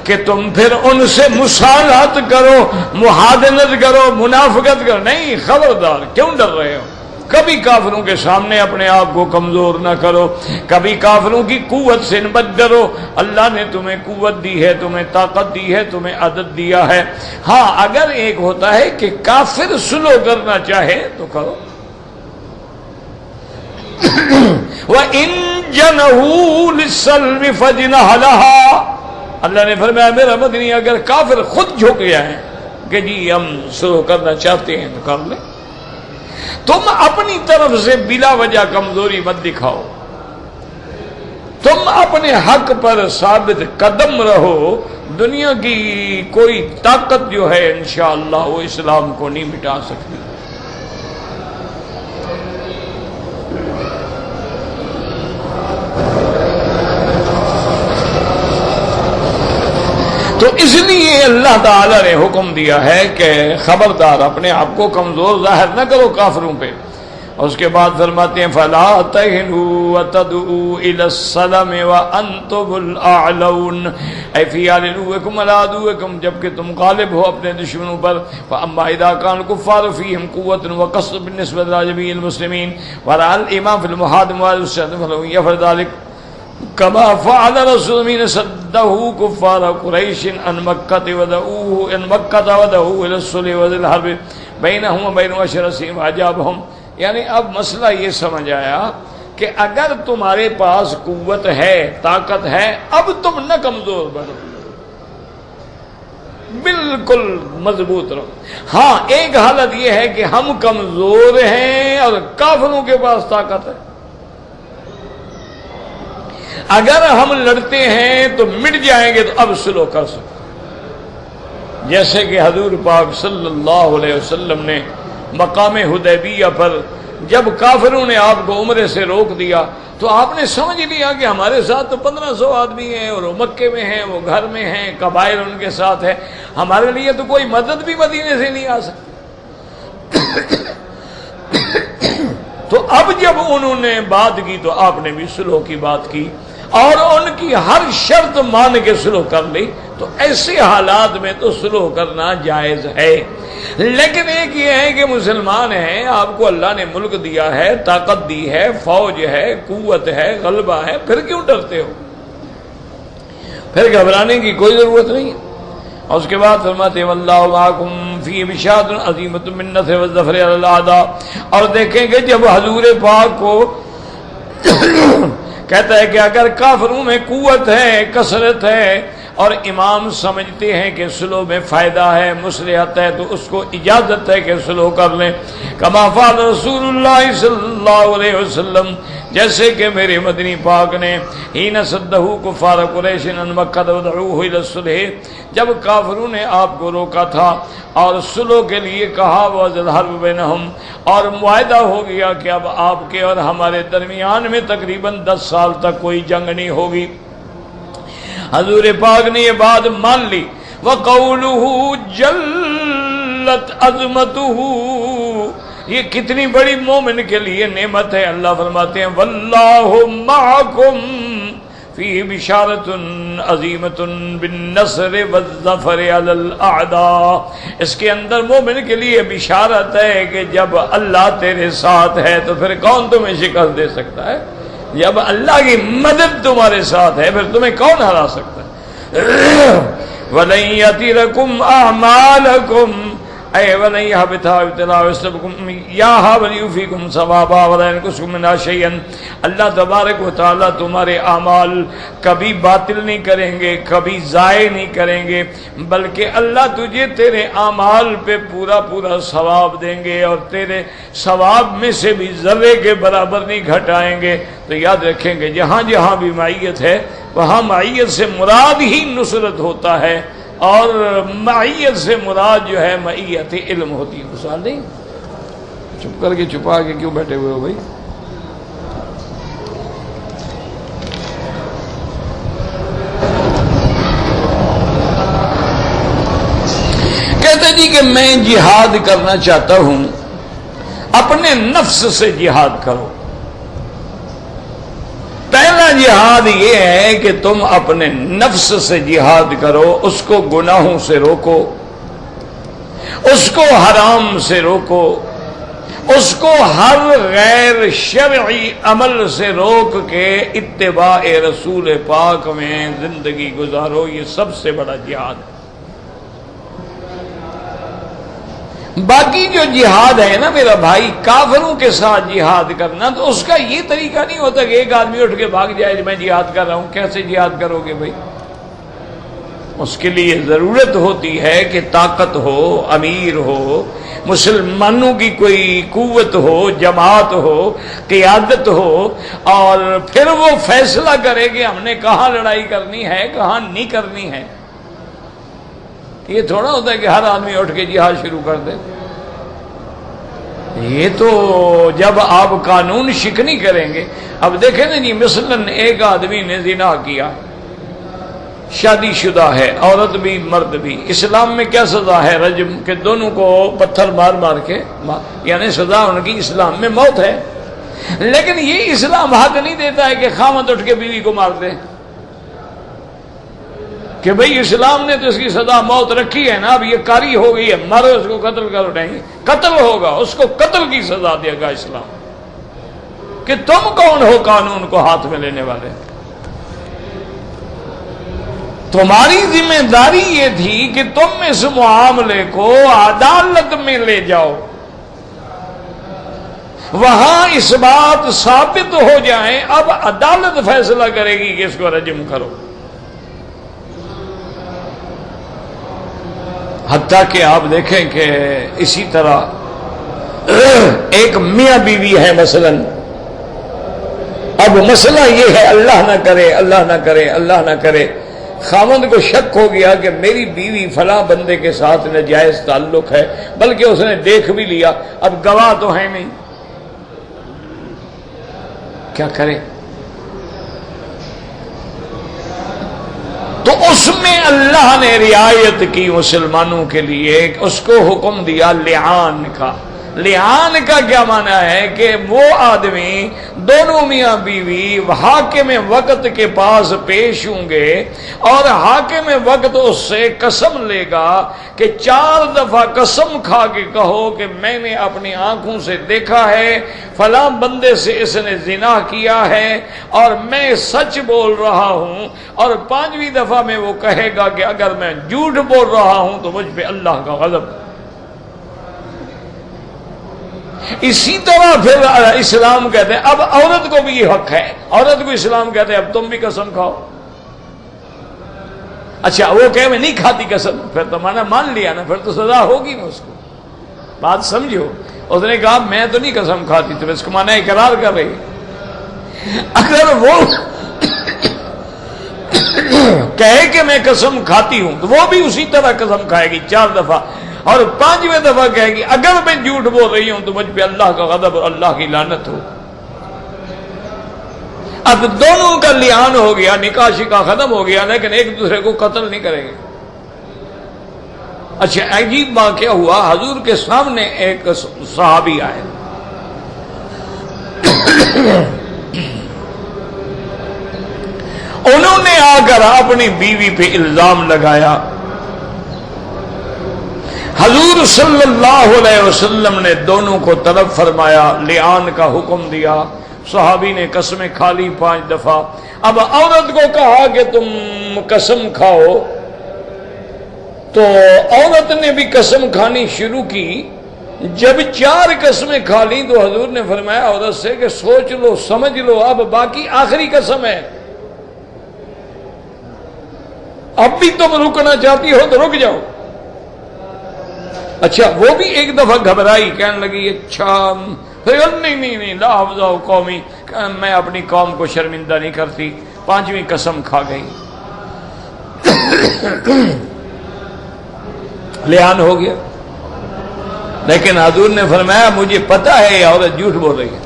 کہ تم پھر ان سے مصالحت کرو، محادنت کرو، منافقت کرو نہیں، خبردار کیوں ڈر رہے ہو؟ کبھی کافروں کے سامنے اپنے آپ کو کمزور نہ کرو، کبھی کافروں کی قوت سے مت ڈرو، اللہ نے تمہیں قوت دی ہے، تمہیں طاقت دی ہے، تمہیں عدد دیا ہے۔ ہاں اگر ایک ہوتا ہے کہ کافر سلو کرنا چاہے تو کرو۔ وَإِن جَنَحُوا لِلسَّلْمِ فَاجْنَحْ لَهَا، اللہ نے فرمایا میرا مدنی اگر کافر خود جھک جائیں کہ جی ہم سلو کرنا چاہتے ہیں تو کر لیں، تم اپنی طرف سے بلا وجہ کمزوری مت دکھاؤ، تم اپنے حق پر ثابت قدم رہو، دنیا کی کوئی طاقت جو ہے انشاءاللہ وہ اسلام کو نہیں مٹا سکتی۔ تو اس لیے اللہ تعالی نے حکم دیا ہے کہ خبردار اپنے آپ کو کمزور ظاہر نہ کرو کافروں پہ۔ اور اس کے بعد فرماتے ہیں فَلَا تَهِنُوا وَتَدْعُوا إِلَى السَّلَمِ وَأَنْتُمُ الْأَعْلَوْنَ، اے فِي عَدُوِّكُمْ عَلَىٰ عَدُوِّكُمْ، جبکہ تم غالب ہو اپنے دشمنوں پر۔ فَأَمَّا إِذَا كَانَ الْكُفَّارُ فِيهِمْ قُوَّةٌ وَقَصْرٌ بِالنِّسْبَةِ إِلَىٰ جَمِيعِ الْمُسْلِمِينَ وَرَأَى الْإِمَامُ فِي الْمُحَادَمَةِ وَالْإِرْشَادِ فَلَوْ يَفْعَلْ ذَلِكَ كما فعل رسول من صده كفار قريش عن مكة ودعوه إلى الصلح وذي الحرب بينهم وبين عشر سنين وأجابهم۔ یعنی اب مسئلہ یہ سمجھ آیا کہ اگر تمہارے پاس قوت ہے، طاقت ہے، اب تم نہ کمزور بنو، بالکل مضبوط رہو۔ ہاں ایک حالت یہ ہے کہ ہم کمزور ہیں اور کافروں کے پاس طاقت ہے، اگر ہم لڑتے ہیں تو مٹ جائیں گے تو اب سلو کر سکتے، جیسے کہ حضور پاک صلی اللہ علیہ وسلم نے مقام حدیبیہ پر جب کافروں نے آپ کو عمرے سے روک دیا تو آپ نے سمجھ لیا کہ ہمارے ساتھ تو 1500 آدمی ہیں اور وہ مکے میں ہیں، وہ گھر میں ہیں، قبائل ان کے ساتھ ہے، ہمارے لیے تو کوئی مدد بھی مدینے سے نہیں آ سکتی۔ تو اب جب انہوں نے بات کی تو آپ نے بھی صلح کی بات کی اور ان کی ہر شرط مان کے صلح کر لی، تو ایسے حالات میں تو صلح کرنا جائز ہے۔ لیکن ایک یہ ہے کہ مسلمان ہیں، آپ کو اللہ نے ملک دیا ہے، طاقت دی ہے، فوج ہے، قوت ہے، غلبہ ہے، پھر کیوں ڈرتے ہو؟ پھر گھبرانے کی کوئی ضرورت نہیں۔ اور اس کے بعد فرماتے ہیں واللہ معکم فی بشارۃ عظیمۃ من نصر والظفر علی الاعداء، اور دیکھیں گے جب حضور پاک کو کہتا ہے کہ اگر کافروں میں قوت ہے، کثرت ہے، اور امام سمجھتے ہیں کہ صلح میں فائدہ ہے، مصلحت ہے، تو اس کو اجازت ہے کہ صلح کر لیں، کما فعل رسول اللہ صلی اللہ علیہ وسلم، جیسے کہ میرے مدنی پاک نے حین صدہ کفار قریش عن مکہ ودعوہ الی الصلح، جب کافروں نے آپ کو روکا تھا اور صلح کے لیے کہا وَأَذَنَ الْحَرْبُ بَيْنَهُمْ، اور معاہدہ ہو گیا کہ اب آپ کے اور ہمارے درمیان میں تقریباً 10 سال تک کوئی جنگ نہیں ہوگی، حضور پاک نے یہ بات مان لی۔ وَقَوْلُهُ جَلَّتْ عَظْمَتُهُ، یہ کتنی بڑی مومن کے لیے نعمت ہے۔ اللہ فرماتے ہیں وَاللَّهُ مَعَكُمْ فِي بِشَارَةٌ عَظِيمَةٌ بِالنَّصْرِ وَالظَّفَرِ عَلَى الْأَعْدَاءِ، اس کے اندر مومن کے لیے بشارت ہے کہ جب اللہ تیرے ساتھ ہے تو پھر کون تمہیں شکست دے سکتا ہے؟ جب اللہ کی مدد تمہارے ساتھ ہے پھر تمہیں کون ہرا سکتا ہے؟ وَلَن يَتِرَكُمْ أَعْمَالَكُمْ اے وَلَن يَحْبِطَ ابْتِلَاؤُكُمْ إِيَّاهَا وَلِيُوفِيكُمْ ثَوَابًا وَلَا يَنقُصُكُم مِّنْهَا شَيْئًا، اللہ تبارک و تعالیٰ تمہارے اعمال کبھی باطل نہیں کریں گے، کبھی ضائع نہیں کریں گے، بلکہ اللہ تجھے تیرے اعمال پہ پورا پورا ثواب دیں گے اور تیرے ثواب میں سے بھی ذرے کے برابر نہیں گھٹائیں گے۔ تو یاد رکھیں گے جہاں جہاں بھی معیت ہے وہاں معیت سے مراد ہی نصرت ہوتا ہے، اور معیت سے مراد جو ہے معیت علم ہوتی ہے۔ سوال نہیں؟ چپ کر کے چھپا کے کیوں بیٹھے ہوئے ہو بھائی؟ کہتے جی کہ میں جہاد کرنا چاہتا ہوں، اپنے نفس سے جہاد کرو۔ پہلا جہاد یہ ہے کہ تم اپنے نفس سے جہاد کرو، اس کو گناہوں سے روکو، اس کو حرام سے روکو، اس کو ہر غیر شرعی عمل سے روک کے اتباع رسول پاک میں زندگی گزارو، یہ سب سے بڑا جہاد ہے۔ باقی جو جہاد ہے نا میرا بھائی، کافروں کے ساتھ جہاد کرنا، تو اس کا یہ طریقہ نہیں ہوتا کہ ایک آدمی اٹھ کے بھاگ جائے میں جہاد کر رہا ہوں۔ کیسے جہاد کرو گے بھائی؟ اس کے لیے ضرورت ہوتی ہے کہ طاقت ہو، امیر ہو، مسلمانوں کی کوئی قوت ہو، جماعت ہو، قیادت ہو، اور پھر وہ فیصلہ کرے کہ ہم نے کہاں لڑائی کرنی ہے، کہاں نہیں کرنی ہے۔ یہ تھوڑا ہوتا ہے کہ ہر آدمی اٹھ کے جہاد شروع کر دے۔ یہ تو جب آپ قانون شکنی کریں گے۔ اب دیکھیں نا جی، مثلاً ایک آدمی نے زنا کیا، شادی شدہ ہے، عورت بھی مرد بھی، اسلام میں کیا سزا ہے؟ رجم، کہ دونوں کو پتھر مار مار کے، یعنی سزا ان کی اسلام میں موت ہے۔ لیکن یہ اسلام حق نہیں دیتا ہے کہ خامد اٹھ کے بیوی کو مار دے، کہ بھئی اسلام نے تو اس کی سزا موت رکھی ہے نا، اب یہ کاری ہو گئی ہے، مرو اس کو قتل کر اٹھائیں گے، قتل ہوگا، اس کو قتل کی سزا دے گا اسلام۔ کہ تم کون ہو قانون کو ہاتھ میں لینے والے؟ تمہاری ذمہ داری یہ تھی کہ تم اس معاملے کو عدالت میں لے جاؤ، وہاں اس بات ثابت ہو جائیں، اب عدالت فیصلہ کرے گی کہ اس کو رجم کرو. حتیٰ کہ آپ دیکھیں کہ اسی طرح ایک میاں بیوی ہے مثلا، اب مسئلہ یہ ہے اللہ نہ کرے اللہ نہ کرے اللہ نہ کرے، خاوند کو شک ہو گیا کہ میری بیوی فلاں بندے کے ساتھ ناجائز تعلق ہے، بلکہ اس نے دیکھ بھی لیا، اب گواہ تو ہے نہیں، کیا کرے؟ تو اس میں اللہ نے رعایت کی مسلمانوں کے لیے، اس کو حکم دیا لعان کا. لعان کا کیا معنی ہے کہ وہ آدمی دونوں میاں بیوی حاکم وقت کے پاس پیش ہوں گے اور حاکم وقت اس سے قسم لے گا کہ 4 دفعہ قسم کھا کے کہو کہ میں نے اپنی آنکھوں سے دیکھا ہے فلاں بندے سے اس نے زنا کیا ہے اور میں سچ بول رہا ہوں، اور 5ویں دفعہ میں وہ کہے گا کہ اگر میں جھوٹ بول رہا ہوں تو مجھ پہ اللہ کا غضب. اسی طرح پھر اسلام کہتے ہیں اب عورت کو بھی یہ حق ہے، عورت کو اسلام کہتے ہیں اب تم بھی قسم کھاؤ. اچھا وہ کہ میں نہیں کھاتی قسم، پھر تو میں نے مان لیا نا، پھر تو سزا ہوگی نا اس کو. بات سمجھو، اس نے کہا میں تو نہیں قسم کھاتی، تو اس کو مانا اقرار کر رہی. اگر وہ کہے کہ میں قسم کھاتی ہوں تو وہ بھی اسی طرح قسم کھائے گی 4 دفعہ، اور 5ویں دفعہ کہے گی اگر میں جھوٹ بول رہی ہوں تو مجھ پہ اللہ کا غضب اور اللہ کی لعنت ہو. اب دونوں کا لعان ہو گیا، نکاح شکا ختم ہو گیا، لیکن ایک دوسرے کو قتل نہیں کریں گے. اچھا عجیب واقعہ ہوا، حضور کے سامنے ایک صحابی آئے، انہوں نے آ کر اپنی بیوی پہ الزام لگایا. حضور صلی اللہ علیہ وسلم نے دونوں کو طلب فرمایا، لعان کا حکم دیا. صحابی نے قسمیں کھا لی 5 دفعہ. اب عورت کو کہا کہ تم قسم کھاؤ، تو عورت نے بھی قسم کھانی شروع کی. جب 4 قسمیں کھا لی تو حضور نے فرمایا عورت سے کہ سوچ لو سمجھ لو، اب باقی آخری قسم ہے، اب بھی تم رکنا چاہتی ہو تو رک جاؤ. اچھا وہ بھی ایک دفعہ گھبرائی، کہنے لگی اچھا نہیں لا حفظہ قومی، میں اپنی قوم کو شرمندہ نہیں کرتی. 5ویں قسم کھا گئی، لعان ہو گیا. لیکن حضور نے فرمایا مجھے پتا ہے یہ عورت جھوٹ بول رہی ہے،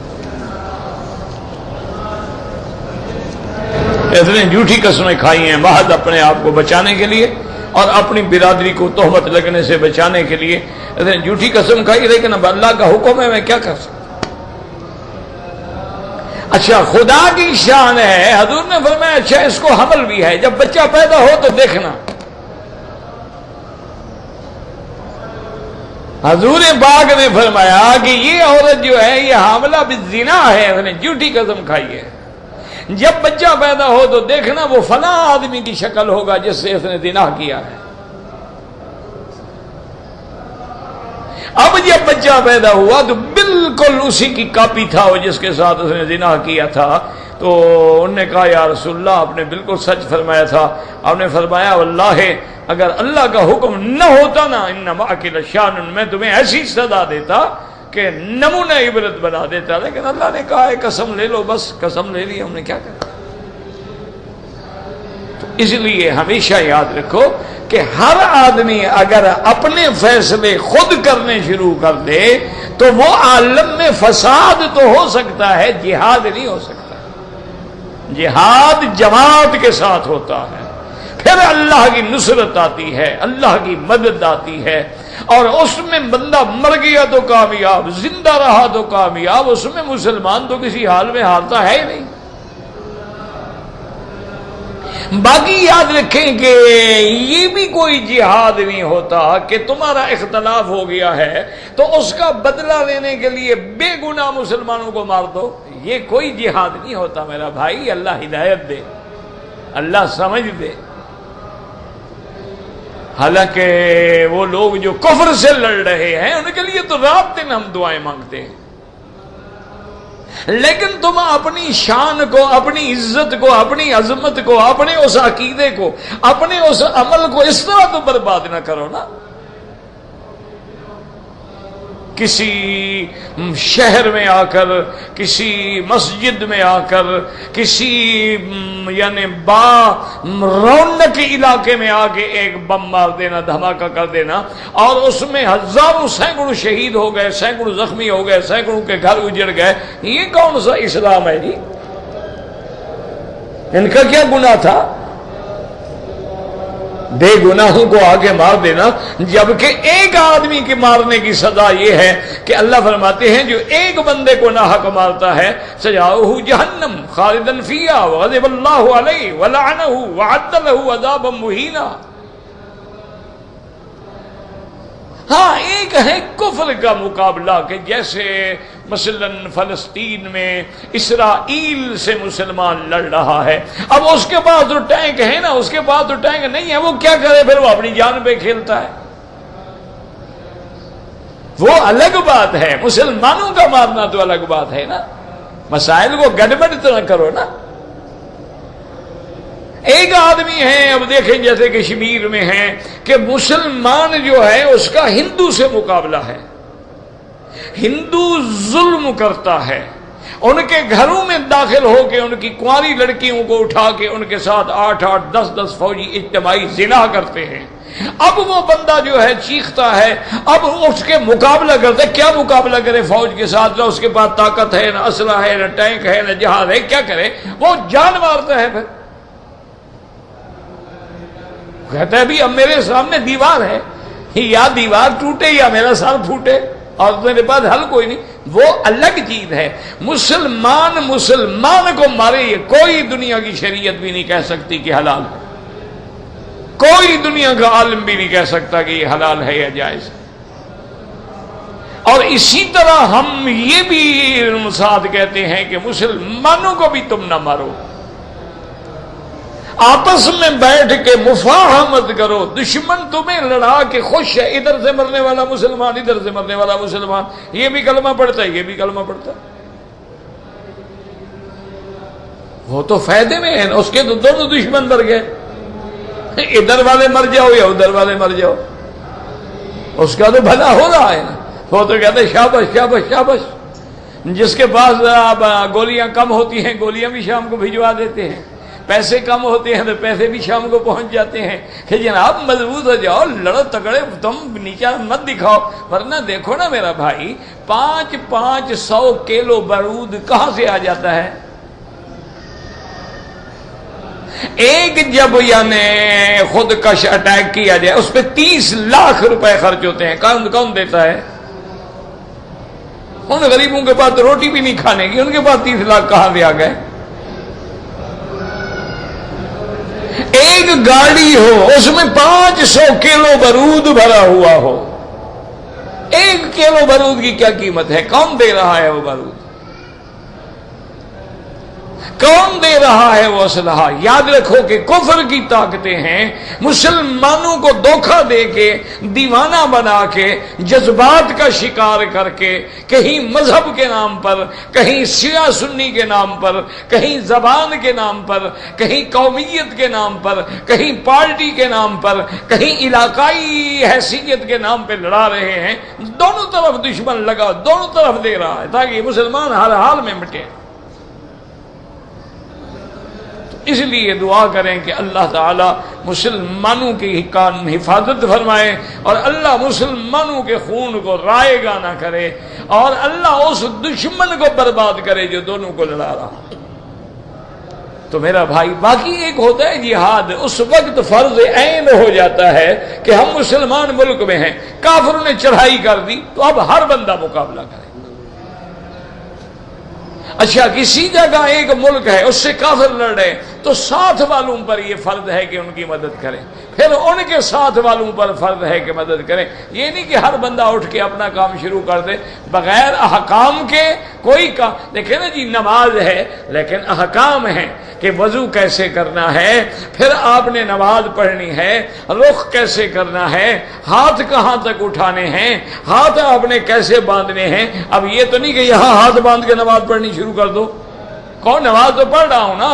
اس نے جھوٹی قسمیں کھائی ہیں محض اپنے آپ کو بچانے کے لیے اور اپنی برادری کو تہمت لگنے سے بچانے کے لیے اس نے جھوٹی قسم کھائی. لیکن اب اللہ کا حکم ہے، میں کیا کر سکتا. اچھا خدا کی شان ہے، حضور نے فرمایا اچھا اس کو حمل بھی ہے، جب بچہ پیدا ہو تو دیکھنا. حضور پاک نے فرمایا کہ یہ عورت جو ہے یہ حاملہ بالزنا ہے، اس نے جھوٹی قسم کھائی ہے، جب بچہ پیدا ہو تو دیکھنا وہ فلاں آدمی کی شکل ہوگا جس سے اس نے زنا کیا ہے. اب جب بچہ پیدا ہوا تو بالکل اسی کی کاپی تھا وہ جس کے ساتھ اس نے زنا کیا تھا. تو انہوں نے کہا یا رسول اللہ آپ نے بالکل سچ فرمایا تھا. آپ نے فرمایا واللہ اگر اللہ کا حکم نہ ہوتا نا ان معک لشان، میں تمہیں ایسی سزا دیتا کہ نمونہ عبرت بنا دیتا، لیکن اللہ نے کہا ہے قسم لے لو، بس قسم لے لی، ہم نے کیا کرا. تو اس لیے ہمیشہ یاد رکھو کہ ہر آدمی اگر اپنے فیصلے خود کرنے شروع کر دے تو وہ عالم میں فساد تو ہو سکتا ہے، جہاد نہیں ہو سکتا. جہاد جماعت کے ساتھ ہوتا ہے، پھر اللہ کی نصرت آتی ہے، اللہ کی مدد آتی ہے، اور اس میں بندہ مر گیا تو کامیاب، زندہ رہا تو کامیاب. اس میں مسلمان تو کسی حال میں ہارتا ہے ہی نہیں. باقی یاد رکھیں کہ یہ بھی کوئی جہاد نہیں ہوتا کہ تمہارا اختلاف ہو گیا ہے تو اس کا بدلہ لینے کے لیے بے گناہ مسلمانوں کو مار دو. یہ کوئی جہاد نہیں ہوتا میرا بھائی. اللہ ہدایت دے، اللہ سمجھ دے. حالانکہ وہ لوگ جو کفر سے لڑ رہے ہیں ان کے لیے تو رات دن ہم دعائیں مانگتے ہیں. لیکن تم اپنی شان کو، اپنی عزت کو، اپنی عظمت کو، اپنے اس عقیدے کو، اپنے اس عمل کو اس طرح تو برباد نہ کرو نا۔ کسی شہر میں آ کر، کسی مسجد میں آ کر، کسی یعنی رونق علاقے میں آ کے ایک بم مار دینا، دھماکہ کر دینا، اور اس میں ہزاروں سینکڑوں شہید ہو گئے، سینکڑوں زخمی ہو گئے، سینکڑوں کے گھر اجڑ گئے، یہ کون سا اسلام ہے جی؟ ان کا کیا گناہ تھا؟ بے گناہوں کو آگے مار دینا، جبکہ ایک آدمی کے مارنے کی سزا یہ ہے کہ اللہ فرماتے ہیں جو ایک بندے کو ناحق مارتا ہے سجاؤہ جہنم خالدا فیہا وغضب اللہ علیہ ولعنہ وعد لہ عذابا مہینا۔ ہاں ایک ہے کفر کا مقابلہ کہ جیسے مثلا فلسطین میں اسرائیل سے مسلمان لڑ رہا ہے، اب اس کے پاس تو ٹینک ہے نا، اس کے پاس تو ٹینک نہیں ہے، وہ کیا کرے پھر؟ وہ اپنی جان پہ کھیلتا ہے، وہ الگ بات ہے۔ مسلمانوں کا مارنا تو الگ بات ہے نا، مسائل کو گڑبڑ تو نہ کرو نا۔ ایک آدمی ہے، اب دیکھیں جیسے کشمیر میں ہے کہ مسلمان جو ہے اس کا ہندو سے مقابلہ ہے، ہندو ظلم کرتا ہے، ان کے گھروں میں داخل ہو کے ان کی کنواری لڑکیوں کو اٹھا کے ان کے ساتھ 8-8 10-10 فوجی اجتماعی زنا کرتے ہیں۔ اب وہ بندہ جو ہے چیختا ہے، اب اس کے مقابلہ کرتا ہے، کیا مقابلہ کرے فوج کے ساتھ؟ نہ اس کے پاس طاقت ہے، نہ اسلحہ ہے، نہ ٹینک ہے، نہ جہاز ہے، کیا کرے؟ وہ جان مارتا ہے۔ پھر کہتا ہے بھی اب میرے سامنے دیوار ہے، یا دیوار ٹوٹے یا میرا سر پھوٹے، اور میرے پاس حل کوئی نہیں۔ وہ الگ چیز ہے۔ مسلمان کو مارے یہ کوئی دنیا کی شریعت بھی نہیں کہہ سکتی کہ حلال ہے، کوئی دنیا کا عالم بھی نہیں کہہ سکتا کہ یہ حلال ہے یا جائز ہے۔ اور اسی طرح ہم یہ بھی ساتھ کہتے ہیں کہ مسلمانوں کو بھی تم نہ مارو، آپس میں بیٹھ کے مفاہمت کرو۔ دشمن تمہیں لڑا کے خوش ہے، ادھر سے مرنے والا مسلمان، ادھر سے مرنے والا مسلمان، یہ بھی کلمہ پڑھتا ہے، یہ بھی کلمہ پڑھتا ہے، وہ تو فائدے میں ہے، اس کے تو دونوں دشمن مر گئے، ادھر والے مر جاؤ یا ادھر والے مر جاؤ، اس کا تو بھلا ہو رہا ہے نا۔ وہ تو کہتے ہیں شابش شابش شابش، جس کے پاس گولیاں کم ہوتی ہیں گولیاں بھی شام کو بھجوا دیتے ہیں، پیسے کم ہوتے ہیں تو پیسے بھی شام کو پہنچ جاتے ہیں کہ جناب مضبوط ہو جاؤ، لڑو تگڑے، تم نیچا مت دکھاؤ، ورنہ دیکھو نا میرا بھائی 500 کلو بارود کہاں سے آ جاتا ہے؟ ایک جب یعنی خود کش اٹیک کیا جائے اس پہ 30 لاکھ روپے خرچ ہوتے ہیں، کون دیتا ہے؟ ان غریبوں کے پاس تو روٹی بھی نہیں کھانے کی، ان کے پاس 30 لاکھ کہاں سے آ گئے؟ ایک گاڑی ہو اس میں 500 کلو بارود بھرا ہوا ہو، 1 کلو بارود کی کیا قیمت ہے؟ کون دے رہا ہے وہ بارود؟ کون دے رہا ہے وہ اسلحہ؟ یاد رکھو کہ کفر کی طاقتیں ہیں، مسلمانوں کو دھوکہ دے کے، دیوانہ بنا کے، جذبات کا شکار کر کے، کہیں مذہب کے نام پر، کہیں شیعہ سنی کے نام پر، کہیں زبان کے نام پر، کہیں قومیت کے نام پر، کہیں پارٹی کے نام پر، کہیں علاقائی حیثیت کے نام پہ لڑا رہے ہیں۔ دونوں طرف دشمن لگا، دونوں طرف دے رہا ہے تاکہ مسلمان ہر حال میں مٹے۔ اس لیے دعا کریں کہ اللہ تعالی مسلمانوں کی حفاظت فرمائے، اور اللہ مسلمانوں کے خون کو رائے گا نہ کرے، اور اللہ اس دشمن کو برباد کرے جو دونوں کو لڑا رہا۔ تو میرا بھائی باقی ایک ہوتا ہے جہاد، اس وقت فرض عین ہو جاتا ہے کہ ہم مسلمان ملک میں ہیں، کافروں نے چڑھائی کر دی تو اب ہر بندہ مقابلہ کرے۔ اچھا کسی جگہ ایک ملک ہے اس سے کافر لڑ رہے تو ساتھ والوں پر یہ فرض ہے کہ ان کی مدد کریں، پھر ان کے ساتھ والوں پر فرض ہے کہ مدد کریں۔ یہ نہیں کہ ہر بندہ اٹھ کے اپنا کام شروع کر دے بغیر احکام کے۔ کوئی کا دیکھیں نا جی، نماز ہے لیکن احکام ہیں کہ وضو کیسے کرنا ہے، پھر آپ نے نماز پڑھنی ہے، رخ کیسے کرنا ہے، ہاتھ کہاں تک اٹھانے ہیں، ہاتھ آپ نے کیسے باندھنے ہیں۔ اب یہ تو نہیں کہ یہاں ہاتھ باندھ کے نماز پڑھنی شروع کر دو، کون نماز تو پڑھ رہا ہوں نا۔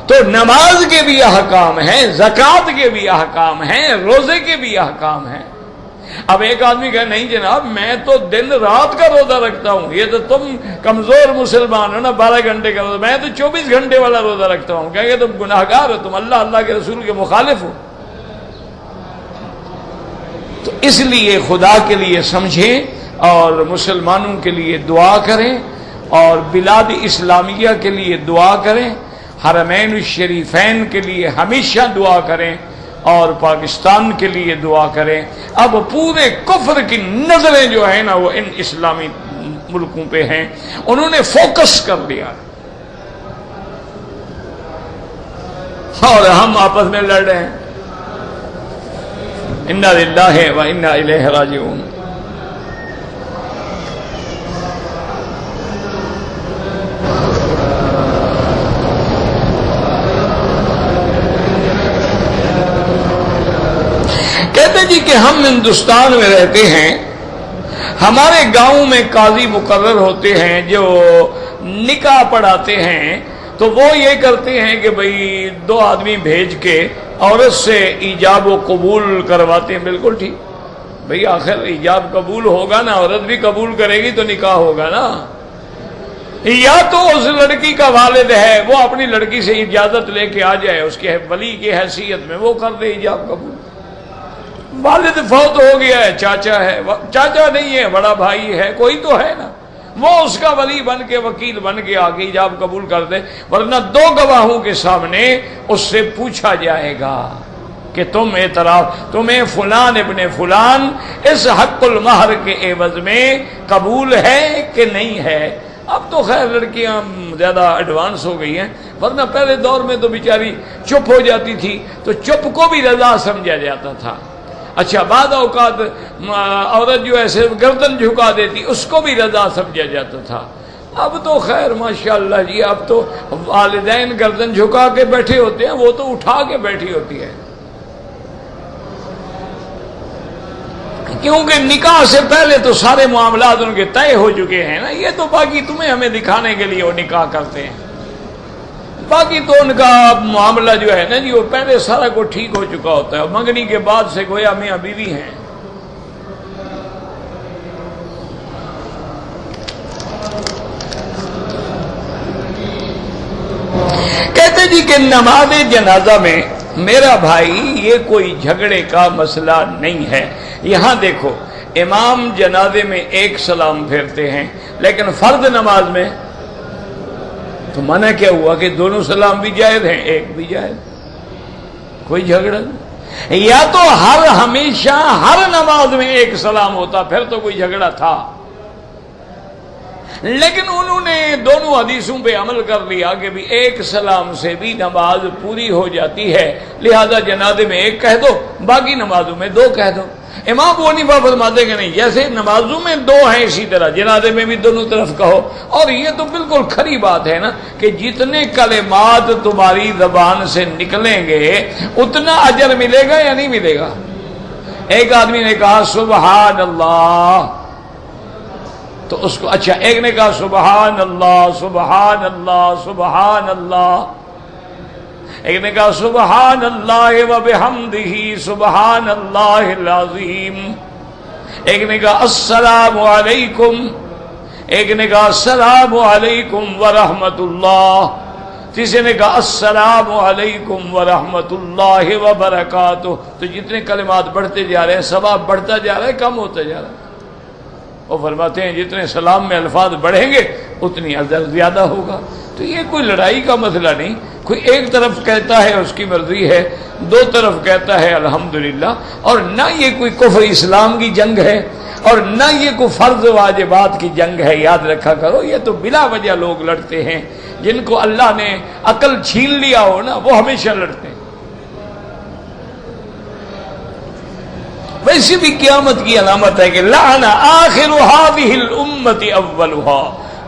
تو نماز کے بھی احکام ہیں، زکوٰۃ کے بھی احکام ہیں، روزے کے بھی احکام ہیں۔ اب ایک آدمی کہے نہیں جناب میں تو دن رات کا روزہ رکھتا ہوں، یہ تو تم کمزور مسلمان ہو نا، 12 گھنٹے کا روزہ، میں تو 24 گھنٹے والا روزہ رکھتا ہوں۔ کہیں گے تم گناہگار ہو، تم اللہ کے رسول کے مخالف ہو۔ تو اس لیے خدا کے لیے سمجھیں اور مسلمانوں کے لیے دعا کریں، اور بلاد اسلامیہ کے لیے دعا کریں، حرمین الشریفین کے لیے ہمیشہ دعا کریں، اور پاکستان کے لیے دعا کریں۔ اب پورے کفر کی نظریں جو ہیں نا وہ ان اسلامی ملکوں پہ ہیں، انہوں نے فوکس کر لیا اور ہم آپس میں لڑ رہے ہیں۔ انا للہ و انا الیہ راجعون۔ کہتے جی کہ ہم ہندوستان میں رہتے ہیں، ہمارے گاؤں میں قاضی مقرر ہوتے ہیں جو نکاح پڑھاتے ہیں، تو وہ یہ کرتے ہیں کہ بھئی 2 آدمی بھیج کے عورت سے ایجاب و قبول کرواتے ہیں۔ بالکل ٹھیک بھئی، آخر ایجاب قبول ہوگا نا، عورت بھی قبول کرے گی تو نکاح ہوگا نا۔ یا تو اس لڑکی کا والد ہے وہ اپنی لڑکی سے اجازت لے کے آ جائے، اس کے ولی کی حیثیت میں وہ کر دے ایجاب قبول۔ والد فوت ہو گیا ہے، چاچا ہے، چاچا نہیں ہے، بڑا بھائی ہے، کوئی تو ہے نا، وہ اس کا ولی بن کے وکیل بن کے آگے ایجاب قبول کر دے، ورنہ 2 گواہوں کے سامنے اس سے پوچھا جائے گا کہ تم اعتراف، تمہیں فلان ابن فلان اس حق المہر کے عوض میں قبول ہے کہ نہیں ہے۔ اب تو خیر لڑکیاں زیادہ ایڈوانس ہو گئی ہیں، ورنہ پہلے دور میں تو بیچاری چپ ہو جاتی تھی تو چپ کو بھی رضا سمجھا جاتا تھا۔ اچھا بعض اوقات عورت جو ہے صرف گردن جھکا دیتی، اس کو بھی رضا سمجھا جاتا تھا۔ اب تو خیر ماشاءاللہ جی، اب تو والدین گردن جھکا کے بیٹھے ہوتے ہیں، وہ تو اٹھا کے بیٹھی ہوتی ہے، کیونکہ نکاح سے پہلے تو سارے معاملات ان کے طے ہو چکے ہیں نا۔ یہ تو باقی تمہیں ہمیں دکھانے کے لیے وہ نکاح کرتے ہیں، باقی تو ان کا معاملہ جو ہے نا جی وہ پہلے سارا کو ٹھیک ہو چکا ہوتا ہے، منگنی کے بعد سے گویا میاں بیوی ہیں۔ کہتے جی کہ نماز جنازہ میں میرا بھائی یہ کوئی جھگڑے کا مسئلہ نہیں ہے۔ یہاں دیکھو امام جنازے میں 1 سلام پھیرتے ہیں، لیکن فرض نماز میں تو منع کیا ہوا کہ دونوں سلام بھی جائز ہیں، ایک بھی جائز، کوئی جھگڑا نہیں۔ یا تو ہمیشہ ہر نماز میں 1 سلام ہوتا، پھر تو کوئی جھگڑا تھا، لیکن انہوں نے دونوں حدیثوں پہ عمل کر لیا کہ بھی 1 سلام سے بھی نماز پوری ہو جاتی ہے، لہذا جنازے میں 1 کہہ دو، باقی نمازوں میں 2 کہہ دو۔ امام ابو حنیفہ فرماتے کہ نہیں، جیسے نمازوں میں 2 ہیں اسی طرح جنازے میں بھی دونوں طرف کہو، اور یہ تو بالکل کھری بات ہے نا کہ جتنے کلمات تمہاری زبان سے نکلیں گے اتنا اجر ملے گا یا نہیں ملے گا۔ ایک آدمی نے کہا سبحان اللہ، تو اس کو اچھا، ایک نے کہا سبحان اللہ سبحان اللہ سبحان اللہ، ایک نے کہا سبحان اللہ و بحمدہ سبحان اللہ العظیم، ایک نے کہا السلام علیکم، ایک نے کہا السلام علیکم ورحمۃ اللہ، تیسرے نے کہا السلام علیکم ورحمۃ اللہ وبرکاتہ۔ تو جتنے کلمات بڑھتے جا رہے ہیں ثواب بڑھتا جا رہا ہے، کم ہوتا جا رہا ہے۔ وہ فرماتے ہیں جتنے سلام میں الفاظ بڑھیں گے اتنی اجر زیادہ ہوگا۔ تو یہ کوئی لڑائی کا مسئلہ نہیں، کوئی ایک طرف کہتا ہے اس کی مرضی ہے، 2 طرف کہتا ہے الحمدللہ، اور نہ یہ کوئی کفر اسلام کی جنگ ہے اور نہ یہ کوئی فرض واجبات کی جنگ ہے۔ یاد رکھا کرو، یہ تو بلا وجہ لوگ لڑتے ہیں، جن کو اللہ نے عقل چھین لیا ہو نا وہ ہمیشہ لڑتے ہیں۔ ویسے بھی قیامت کی علامت ہے کہ لعن آخر هذه الامة اولها،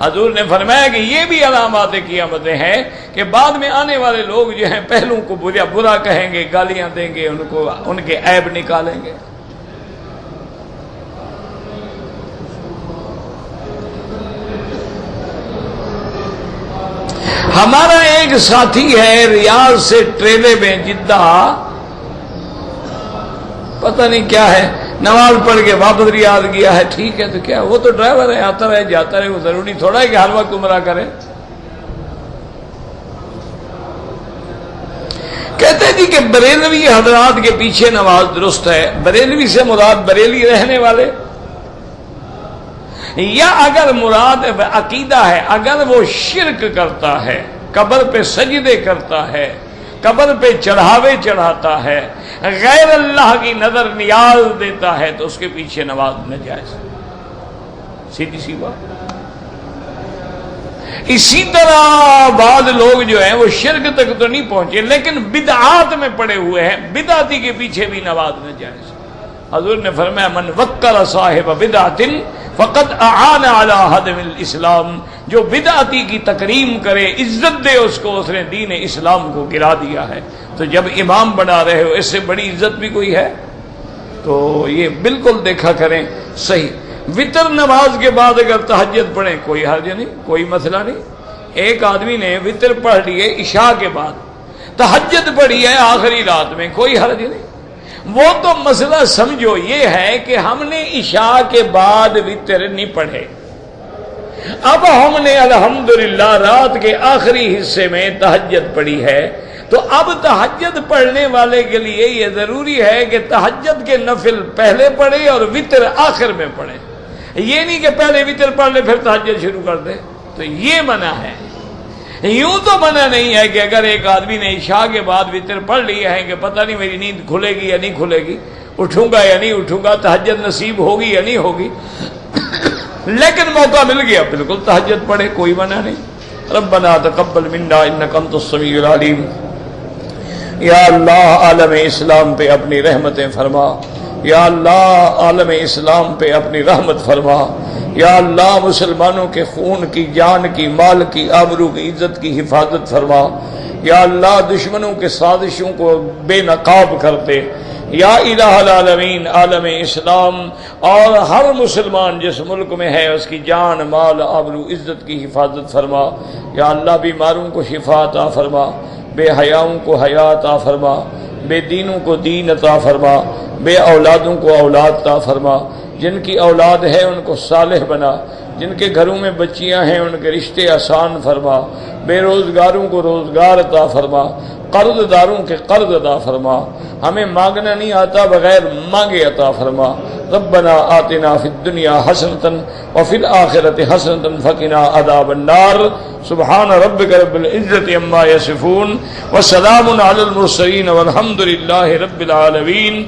حضور نے فرمایا کہ یہ بھی علامات قیامتیں ہیں کہ بعد میں آنے والے لوگ جو ہیں پہلوں کو برا کہیں گے، گالیاں دیں گے، ان کو ان کے عیب نکالیں گے۔ ہمارا ایک ساتھی ہے ریاض سے ٹریلے میں جدہ، پتہ نہیں کیا ہے، نماز پڑھ کے واپس ریاض گیا ہے، ٹھیک ہے تو کیا، وہ تو ڈرائیور ہے، آتا رہے جاتا رہے، وہ ضروری تھوڑا ہے کہ ہر وقت عمرہ کرے۔ کہتے ہیں جی کہ بریلوی حضرات کے پیچھے نماز درست ہے۔ بریلوی سے مراد بریلی رہنے والے، یا اگر مراد عقیدہ ہے، اگر وہ شرک کرتا ہے، قبر پہ سجدے کرتا ہے، قبر پہ چڑھاوے چڑھاتا ہے، غیر اللہ کی نظر نیاز دیتا ہے، تو اس کے پیچھے نماز ناجائز، سیدھی سی بات۔ اسی طرح بعض لوگ جو ہیں وہ شرک تک تو نہیں پہنچے لیکن بدعات میں پڑے ہوئے ہیں، بدعتی کے پیچھے بھی نماز ناجائز۔ حضور نے فرمایا من وکر صاحب بدعت فقد اعان علی ہدم الاسلام، جو بدعتی کی تکریم کرے، عزت دے اس کو، اس نے دین اسلام کو گرا دیا ہے۔ تو جب امام بنا رہے ہو، اس سے بڑی عزت بھی کوئی ہے؟ تو یہ بالکل دیکھا کریں صحیح۔ وتر نماز کے بعد اگر تہجد پڑھیں کوئی حرج نہیں، کوئی مسئلہ نہیں۔ ایک آدمی نے وتر پڑھ لیے عشاء کے بعد، تہجد پڑھی ہے آخری رات میں، کوئی حرج نہیں۔ وہ تو مسئلہ سمجھو یہ ہے کہ ہم نے عشاء کے بعد وتر نہیں پڑھے، اب ہم نے الحمدللہ رات کے آخری حصے میں تہجد پڑھی ہے، تو اب تہجد پڑھنے والے کے لیے یہ ضروری ہے کہ تہجد کے نفل پہلے پڑھے اور وتر آخر میں پڑھے، یہ نہیں کہ پہلے وتر پڑھ لے پھر تہجد شروع کر دے، تو یہ منع ہے۔ یوں تو منع نہیں ہے کہ اگر ایک آدمی نے عشاء کے بعد وتر پڑھ لیا ہے کہ پتہ نہیں میری نیند کھلے گی یا نہیں کھلے گی، اٹھوں گا یا نہیں اٹھوں گا، تہجد نصیب ہوگی یا نہیں ہوگی، لیکن موقع مل گیا بالکل تہجد پڑھے، کوئی منع نہیں۔ ربنا تقبل منا انک انت السمیع العلیم۔ یا اللہ عالم اسلام پہ اپنی رحمتیں فرما، یا اللہ عالم اسلام پہ اپنی رحمت فرما، یا اللہ مسلمانوں کے خون کی، جان کی، مال کی، آبرو کی، عزت کی حفاظت فرما، یا اللہ دشمنوں کے سازشوں کو بے نقاب کر دے، یا الہ العالمین عالم اسلام اور ہر مسلمان جس ملک میں ہے اس کی جان، مال، آبرو، عزت کی حفاظت فرما، یا اللہ بیماروں کو شفا عطا فرما، بے حیاؤں کو حیا عطا فرما، بے دینوں کو دین عطا فرما، بے اولادوں کو اولاد عطا فرما، جن کی اولاد ہے ان کو صالح بنا، جن کے گھروں میں بچیاں ہیں ان کے رشتے آسان فرما، بے روزگاروں کو روزگار عطا فرما، قرض داروں کے قرض عطا فرما، ہمیں مانگنا نہیں آتا بغیر مانگے عطا فرما۔ ربنا آتنا فی الدنیا حسنۃ وفی الآخرۃ حسنۃ وقنا عذاب النار۔ سبحان ربک رب العزۃ عما یصفون وسلام علی المرسلین والحمد للہ رب العالمین۔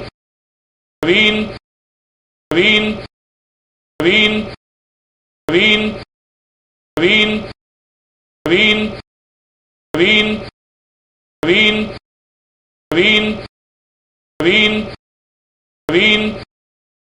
آمین آمین آمین آمین آمین آمین آمین آمین آمین آمین آمین